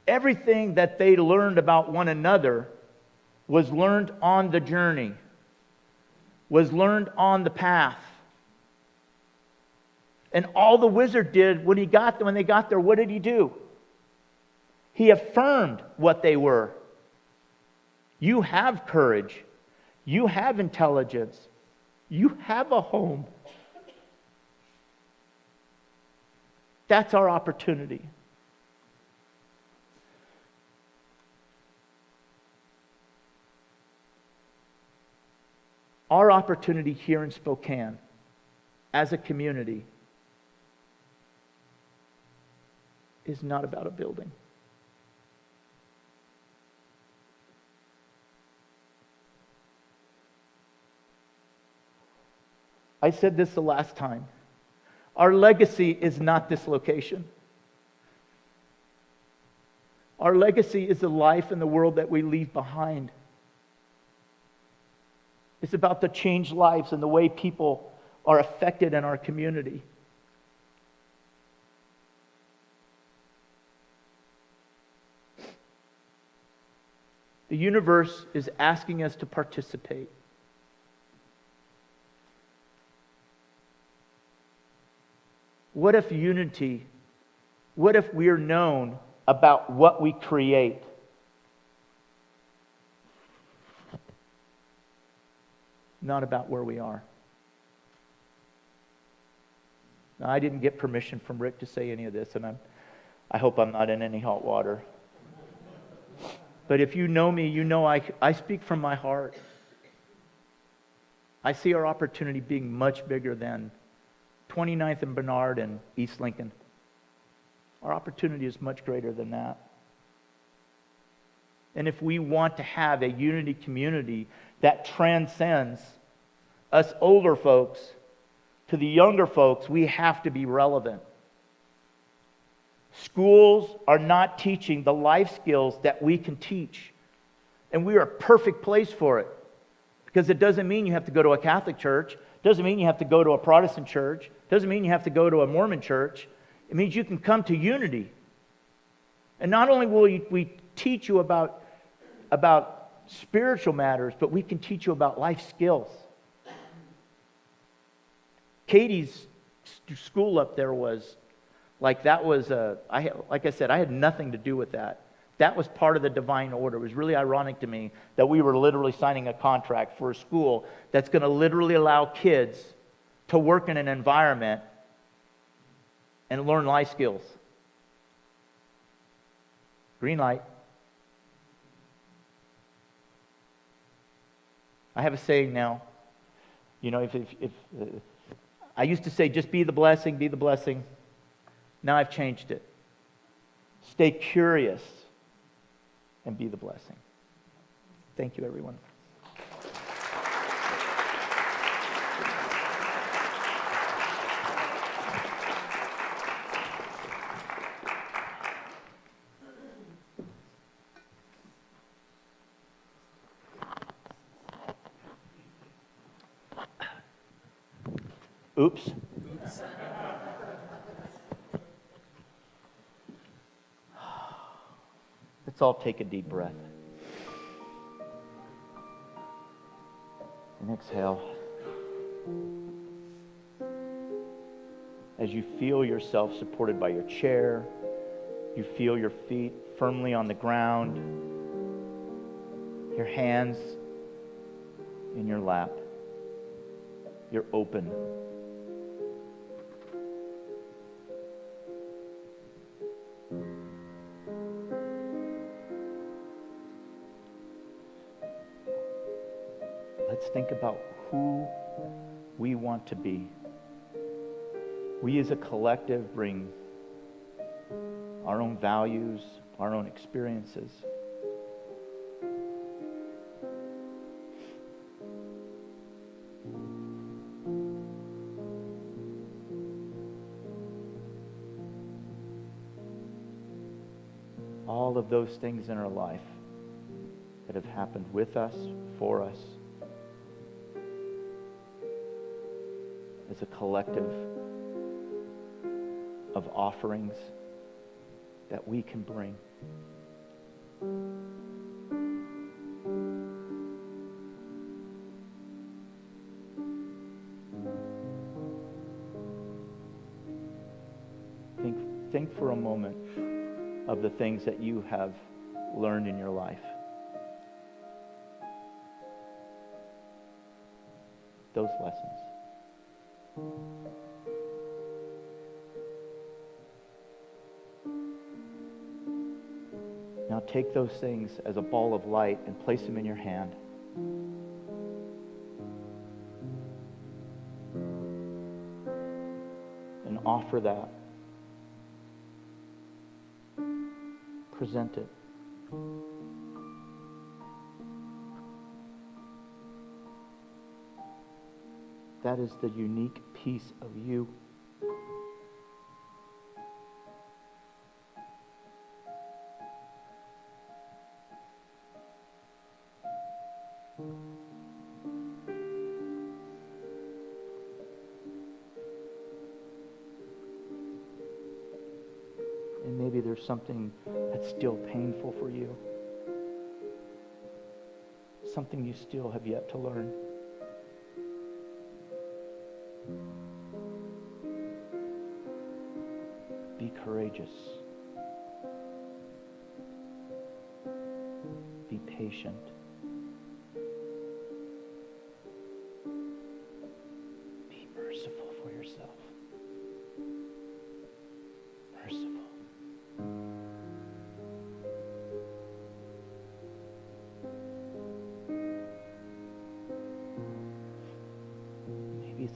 Speaker 5: Everything that they learned about one another was learned on the journey, was learned on the path. And all the wizard did when they got there, what did he do? He affirmed what they were. You have courage. You have intelligence. You have a home. That's our opportunity. Our opportunity here in Spokane, as a community, is not about a building. I said this the last time. Our legacy is not this location. Our legacy is the life and the world that we leave behind. It's about the changed lives and the way people are affected in our community. The universe is asking us to participate. What if unity, what if we're known about what we create? not about where we are. Now, I didn't get permission from Rick to say any of this, and I hope I'm not in any hot water. But if you know me, you know I speak from my heart. I see our opportunity being much bigger than 29th and Bernard and East Lincoln. Our opportunity is much greater than that. And if we want to have a unity community that transcends us older folks to the younger folks, we have to be relevant. Schools are not teaching the life skills that we can teach. And we are a perfect place for it. Because it doesn't mean you have to go to a Catholic church. It doesn't mean you have to go to a Protestant church. It doesn't mean you have to go to a Mormon church. It means you can come to unity. And not only will we teach you about spiritual matters, but we can teach you about life skills. Katie's school up there was like I said, I had nothing to do with that. That was part of the divine order. It was really ironic to me that we were literally signing a contract for a school that's going to literally allow kids to work in an environment and learn life skills. Green light. I have a saying now. You know, if I used to say, just be the blessing, be the blessing. Now I've changed it. Stay curious and be the blessing. Thank you, everyone. Oops. Let's all take a deep breath. And exhale. As you feel yourself supported by your chair, you feel your feet firmly on the ground, your hands in your lap. You're open. Let's think about who we want to be. We as a collective bring our own values, our own experiences. All of those things in our life that have happened with us, for us, as a collective of offerings that we can bring. Think for a moment of the things that you have learned in your life. Those lessons. Now take those things as a ball of light and place them in your hand. And offer that. Present it. That is the unique piece of you. And maybe there's something that's still painful for you. Something you still have yet to learn. Be courageous. Be patient.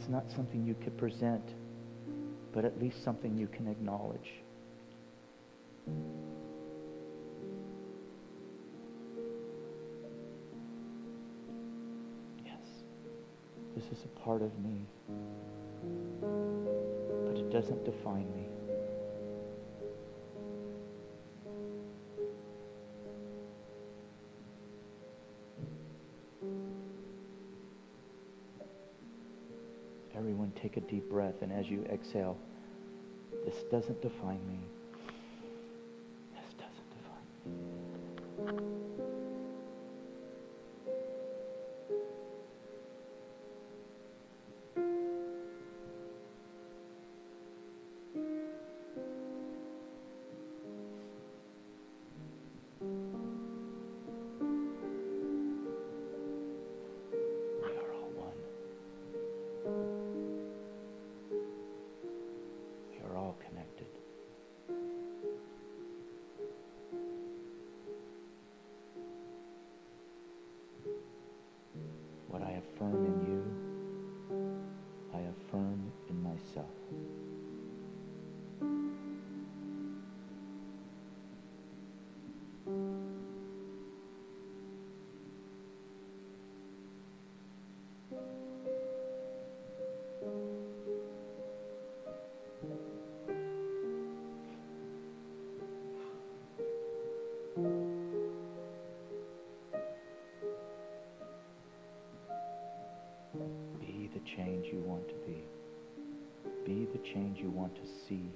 Speaker 5: it's not something you could present, but at least something you can acknowledge. Yes, this is a part of me, but it doesn't define me. Everyone take a deep breath, and as you exhale, this doesn't define me. This doesn't define me. We are all one. We are all connected. What I affirm in you, I affirm in myself. Be the change you want to be. Be the change you want to see.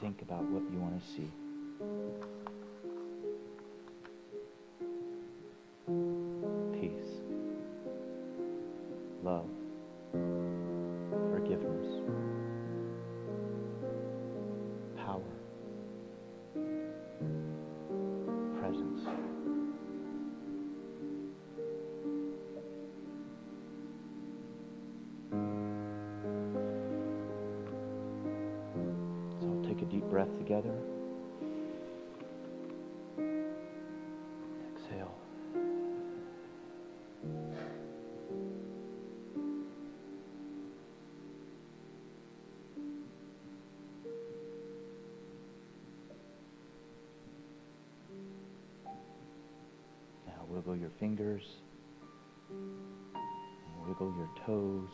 Speaker 5: Think about what you want to see. Peace, love, forgiveness, power, presence. So take a deep breath together. Exhale. Now wiggle your fingers, wiggle your toes.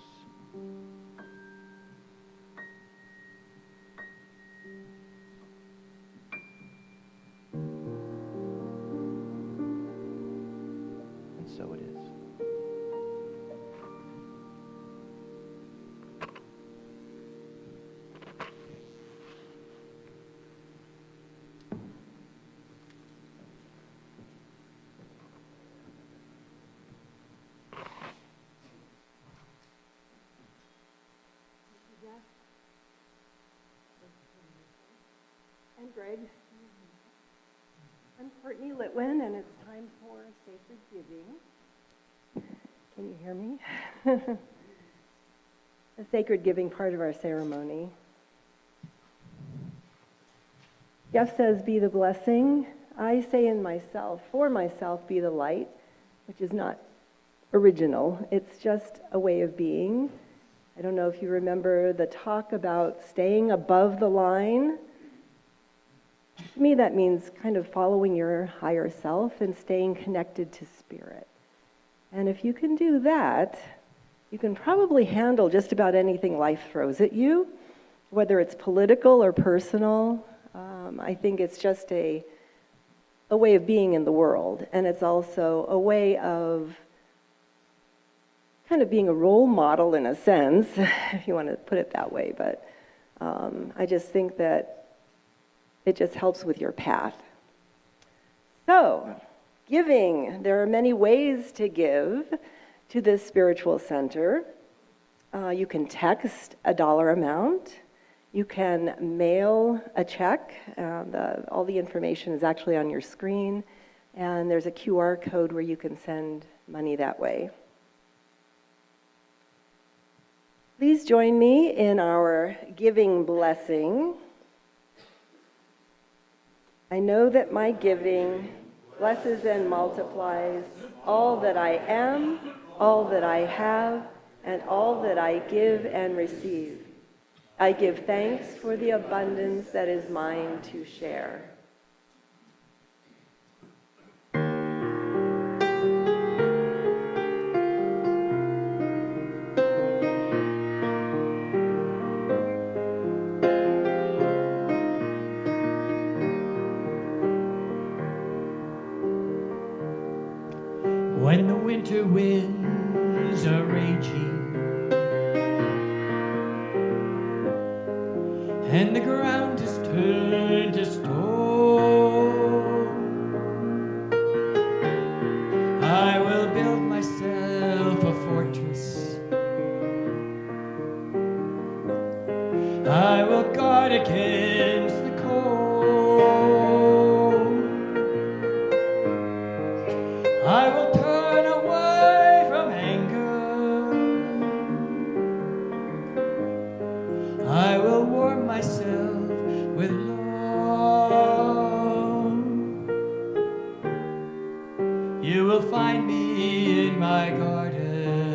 Speaker 5: And so it is.
Speaker 6: I'm Greg. I'm Courtney Litwin, and it's time for sacred giving. Can you hear me? The sacred giving part of our ceremony. Jeff says, be the blessing. I say in myself, for myself, be the light, which is not original. It's just a way of being. I don't know if you remember the talk about staying above the line. To me, that means kind of following your higher self and staying connected to spirit. And if you can do that, you can probably handle just about anything life throws at you, whether it's political or personal. I think it's just a way of being in the world. And it's also a way of kind of being a role model in a sense, if you want to put it that way. But I just think that it just helps with your path. So, giving. There are many ways to give to this spiritual center. You can text a dollar amount. You can mail a check. All the information is actually on your screen. And there's a QR code where you can send money that way. Please join me in our giving blessing. I know that my giving blesses and multiplies all that I am, all that I have, and all that I give and receive. I give thanks for the abundance that is mine to share.
Speaker 4: When the winter winds are raging and the ground is turned to stone, I will build myself a fortress. I will guard against the cold. I will turn away from anger. I will warm myself with love. You will find me in my garden,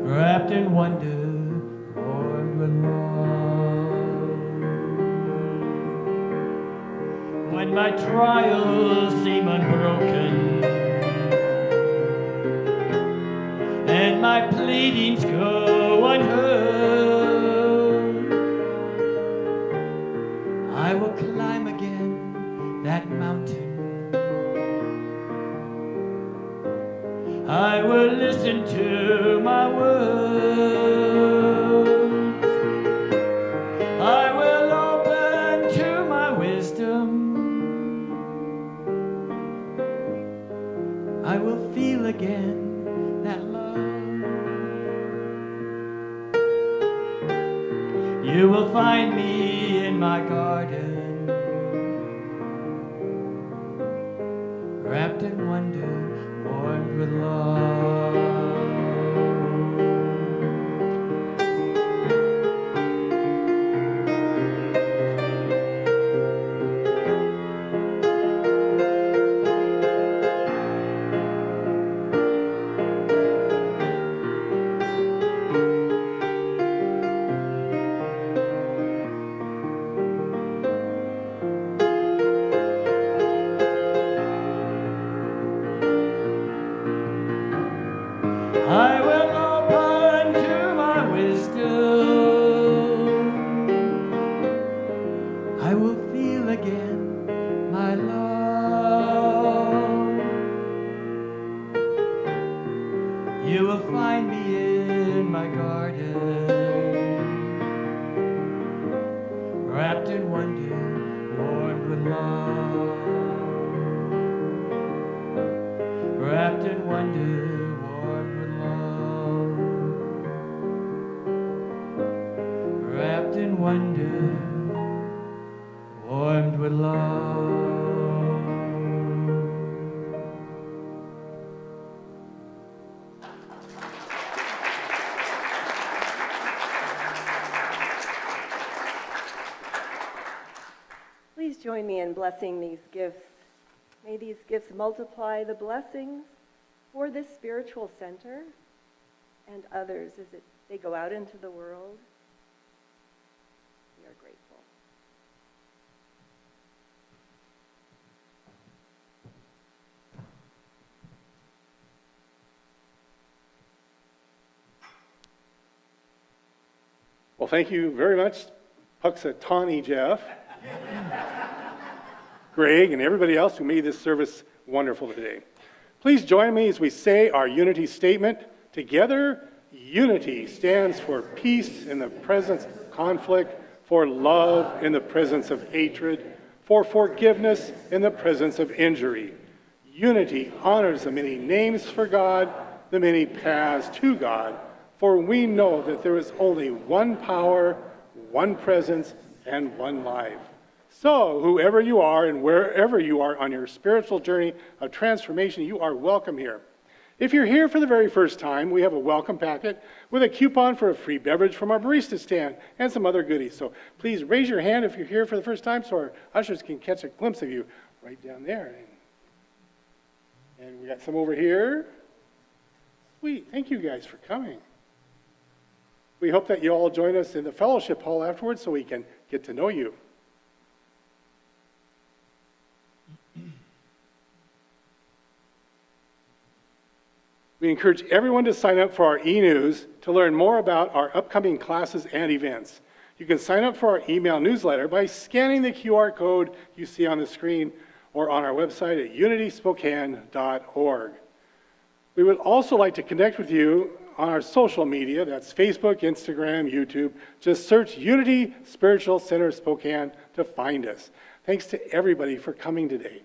Speaker 4: wrapped in wonder, warmed with love. When my trials seem unbroken and my pleadings go unheard, I will climb again that mountain. I will listen to my words. I will open to my wisdom. I will feel again that love. You will find me in my garden, wrapped in wonder, warmed with love. I will open to my wisdom. I will feel again my love. You will find me in my garden, wrapped in wonder, warmed with love. Wrapped in wonder, wrapped in wonder, warmed with love.
Speaker 6: Please join me in blessing these gifts. May these gifts multiply the blessings for this spiritual center and others as they go out into the world. We are grateful.
Speaker 1: Well, thank you very much, Tawney, Jeff, Greg, and everybody else who made this service wonderful today. Please join me as we say our unity statement. Together, unity stands for peace in the presence of conflict, for love in the presence of hatred, for forgiveness in the presence of injury. Unity honors the many names for God, the many paths to God, for we know that there is only one power, one presence, and one life. So, whoever you are and wherever you are on your spiritual journey of transformation, you are welcome here. If you're here for the very first time, we have a welcome packet with a coupon for a free beverage from our barista stand and some other goodies. So please raise your hand if you're here for the first time so our ushers can catch a glimpse of you right down there. And we got some over here. Sweet. Thank you guys for coming. We hope that you all join us in the fellowship hall afterwards so we can get to know you. We encourage everyone to sign up for our e-news to learn more about our upcoming classes and events. You can sign up for our email newsletter by scanning the QR code you see on the screen or on our website at unityspokane.org. We would also like to connect with you on our social media. That's Facebook, Instagram, YouTube. Just search Unity Spiritual Center Spokane to find us. Thanks to everybody for coming today.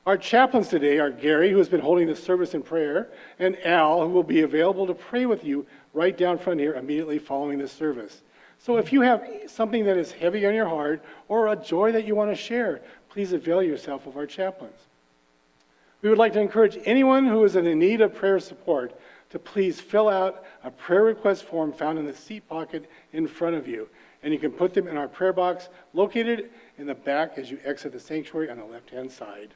Speaker 1: Our chaplains today are Gary, who has been holding the service in prayer, and Al, who will be available to pray with you right down front here immediately following this service. So if you have something that is heavy on your heart or a joy that you want to share, please avail yourself of our chaplains. We would like to encourage anyone who is in need of prayer support to please fill out a prayer request form found in the seat pocket in front of you. And you can put them in our prayer box located in the back as you exit the sanctuary on the left-hand side.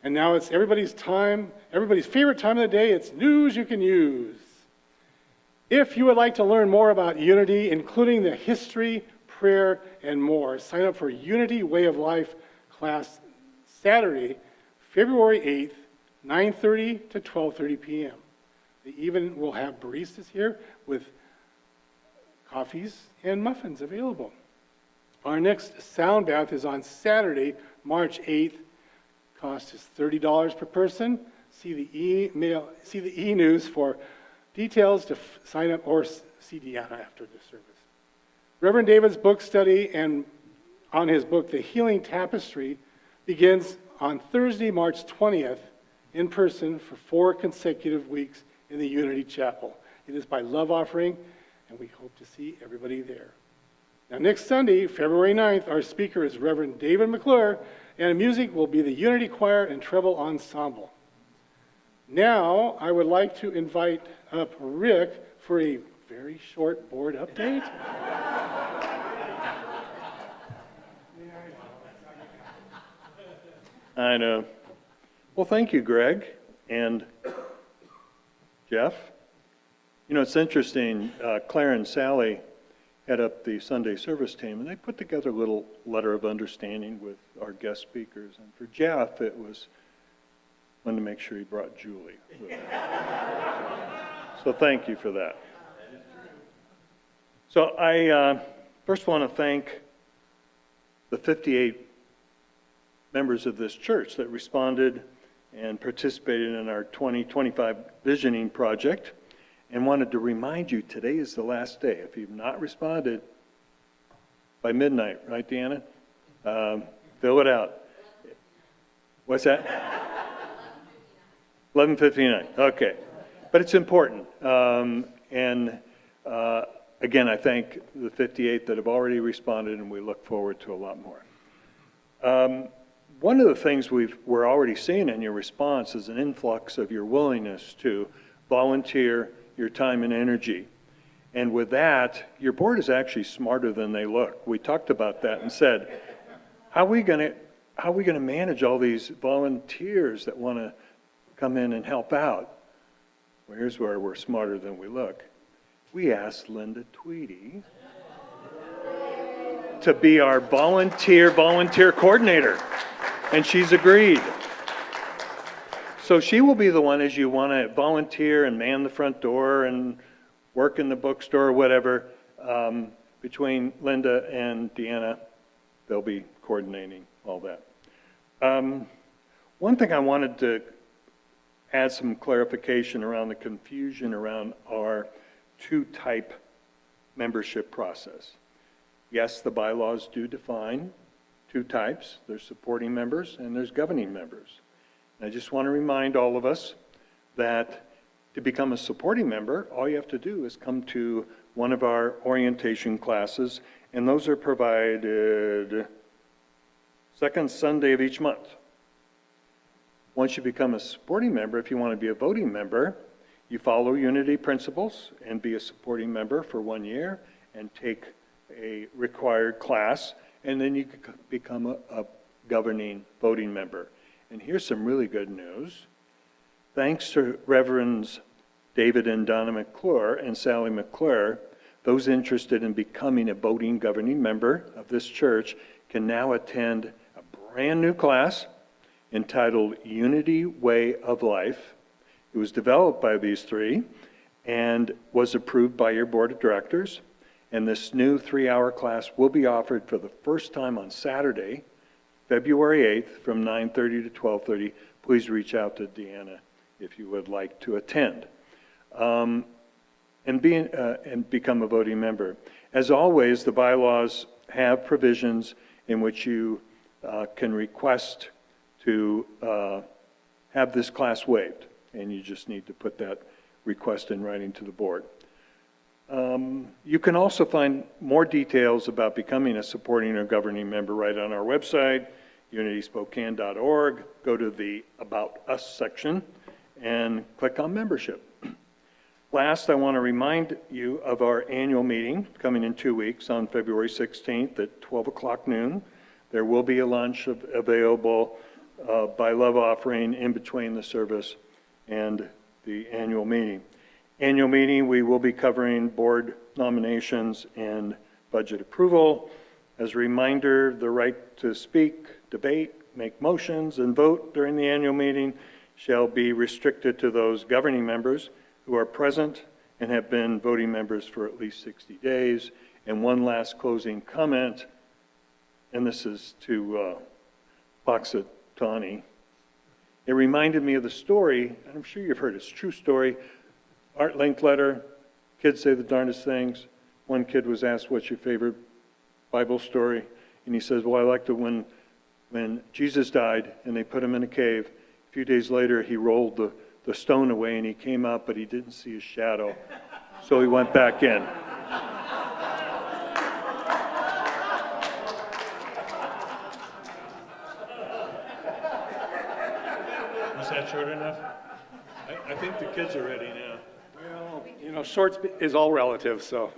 Speaker 1: And now it's everybody's favorite time of the day. It's news you can use. If you would like to learn more about Unity, including the history, prayer, and more, sign up for Unity Way of Life class Saturday, February 8th, 9:30 to 12:30 p.m. They even will have baristas here with coffees and muffins available. Our next sound bath is on Saturday, March 8th. Cost is $30 per person. See the e-news for details to sign up or see Deanna after the service. Reverend David's book study and on his book, The Healing Tapestry, begins on Thursday, March 20th in person for 4 consecutive weeks in the Unity Chapel. It is by love offering, and we hope to see everybody there. Now, next Sunday, February 9th, our speaker is Reverend David McClure, and music will be the Unity Choir and Treble Ensemble. Now, I would like to invite up Rick for a very short board update.
Speaker 2: I know. Well, thank you, Greg and Jeff. You know, it's interesting. Claire and Sally head up the Sunday service team, and they put together a little letter of understanding with our guest speakers. And for Jeff, it was wanted to make sure he brought Julie with him. So thank you for that. So I first want to thank the 58 members of this church that responded and participated in our 2025 visioning project, and wanted to remind you today is the last day. If you've not responded by midnight, right, Deanna? Fill it out. What's that? 11:59. Okay, but it's important. Again, I thank the 58 that have already responded, and we look forward to a lot more. One of the things we're already seeing in your response is an influx of your willingness to volunteer your time and energy. And with that, your board is actually smarter than they look. We talked about that and said, how are we going to manage all these volunteers that want to come in and help out? Well, here's where we're smarter than we look. We asked Linda Tweedy to be our volunteer coordinator, and she's agreed. So she will be the one, as you want to volunteer and man the front door and work in the bookstore or whatever, between Linda and Deanna, they'll be coordinating all that. One thing I wanted to add some clarification around the confusion around our 2-type membership process. Yes, the bylaws do define 2 types. There's supporting members and there's governing members. I just want to remind all of us that to become a supporting member, all you have to do is come to one of our orientation classes, and those are provided second Sunday of each month. Once you become a supporting member, if you want to be a voting member, you follow Unity principles and be a supporting member for 1 year and take a required class, and then you can become a governing voting member. And here's some really good news. Thanks to Reverends David and Donna McClure and Sally McClure, those interested in becoming a voting governing member of this church can now attend a brand new class entitled Unity Way of Life. It was developed by these three and was approved by your board of directors. And this new 3-hour class will be offered for the first time on Saturday, February 8th from 9:30 to 12:30. Please reach out to Deanna if you would like to attend and become a voting member. As always, the bylaws have provisions in which you can request to have this class waived, and you just need to put that request in writing to the board. You can also find more details about becoming a supporting or governing member right on our website, unityspokane.org. Go to the About Us section and click on membership. Last, I want to remind you of our annual meeting coming in 2 weeks on February 16th at 12 o'clock noon. There will be a lunch available by love offering in between the service and the annual meeting. Annual meeting, we will be covering board nominations and budget approval. As a reminder, the right to speak, debate, make motions, and vote during the annual meeting shall be restricted to those governing members who are present and have been voting members for at least 60 days. And one last closing comment, and this is to Foxit Tawney. It reminded me of the story, and I'm sure you've heard it's a true story. Art Linkletter, kids say the darndest things. One kid was asked, what's your favorite Bible story? And he says, well, I liked it when Jesus died and they put him in a cave. A few days later, he rolled the stone away and he came out, but he didn't see his shadow. So he went back in. Was that short enough? I think the kids are ready now.
Speaker 1: Well, you know, shorts is all relative, so.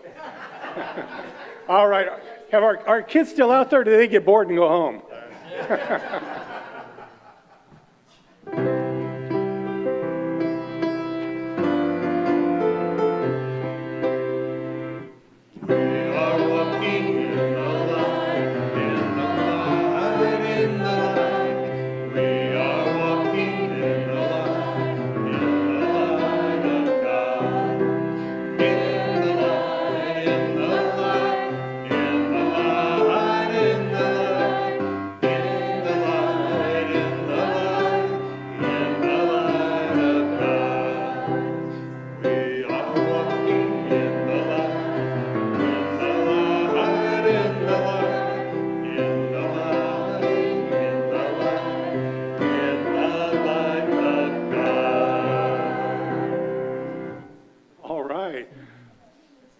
Speaker 1: All right, have our kids still out there, or do they get bored and go home?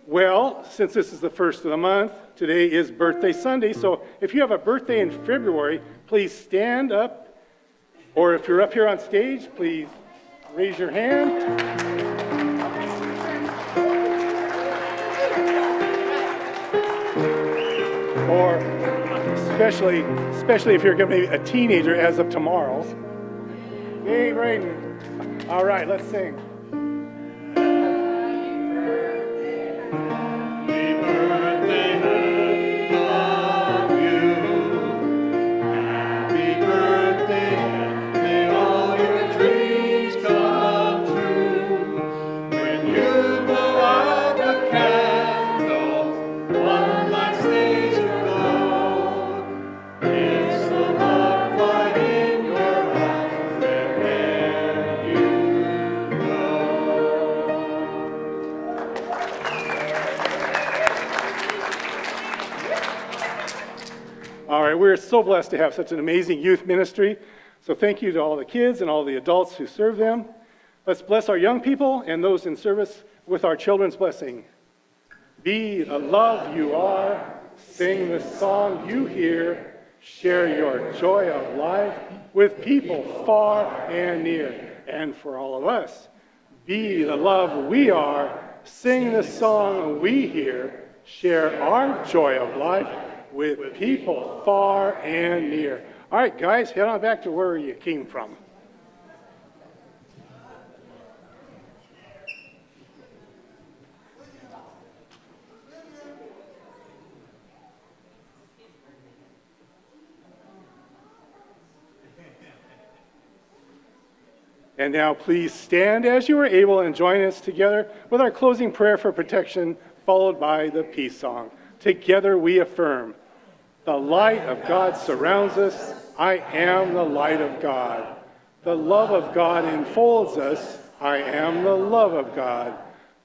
Speaker 1: Well, since this is the first of the month, today is Birthday Sunday, so if you have a birthday in February, please stand up, or if you're up here on stage, please raise your hand. Or especially if you're going to be a teenager as of tomorrow. Hey, Braden. All right, let's sing. We're so blessed to have such an amazing youth ministry. So thank you to all the kids and all the adults who serve them. Let's bless our young people and those in service with our children's blessing. Be the love you are. Sing the song you hear. share your joy of life with people far and near. And for all of us, be the love we are, sing the song we hear, share our joy of life with people far and near. All right, guys, head on back to where you came from. And now please stand as you are able and join us together with our closing prayer for protection, followed by the peace song. Together we affirm, the light of God surrounds us. I am the light of God. The love of God enfolds us. I am the love of God.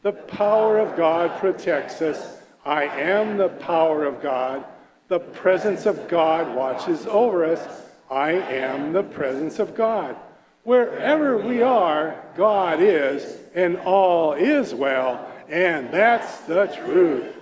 Speaker 1: The power of God protects us. I am the power of God. The presence of God watches over us. I am the presence of God. Wherever we are, God is, and all is well, and that's the truth.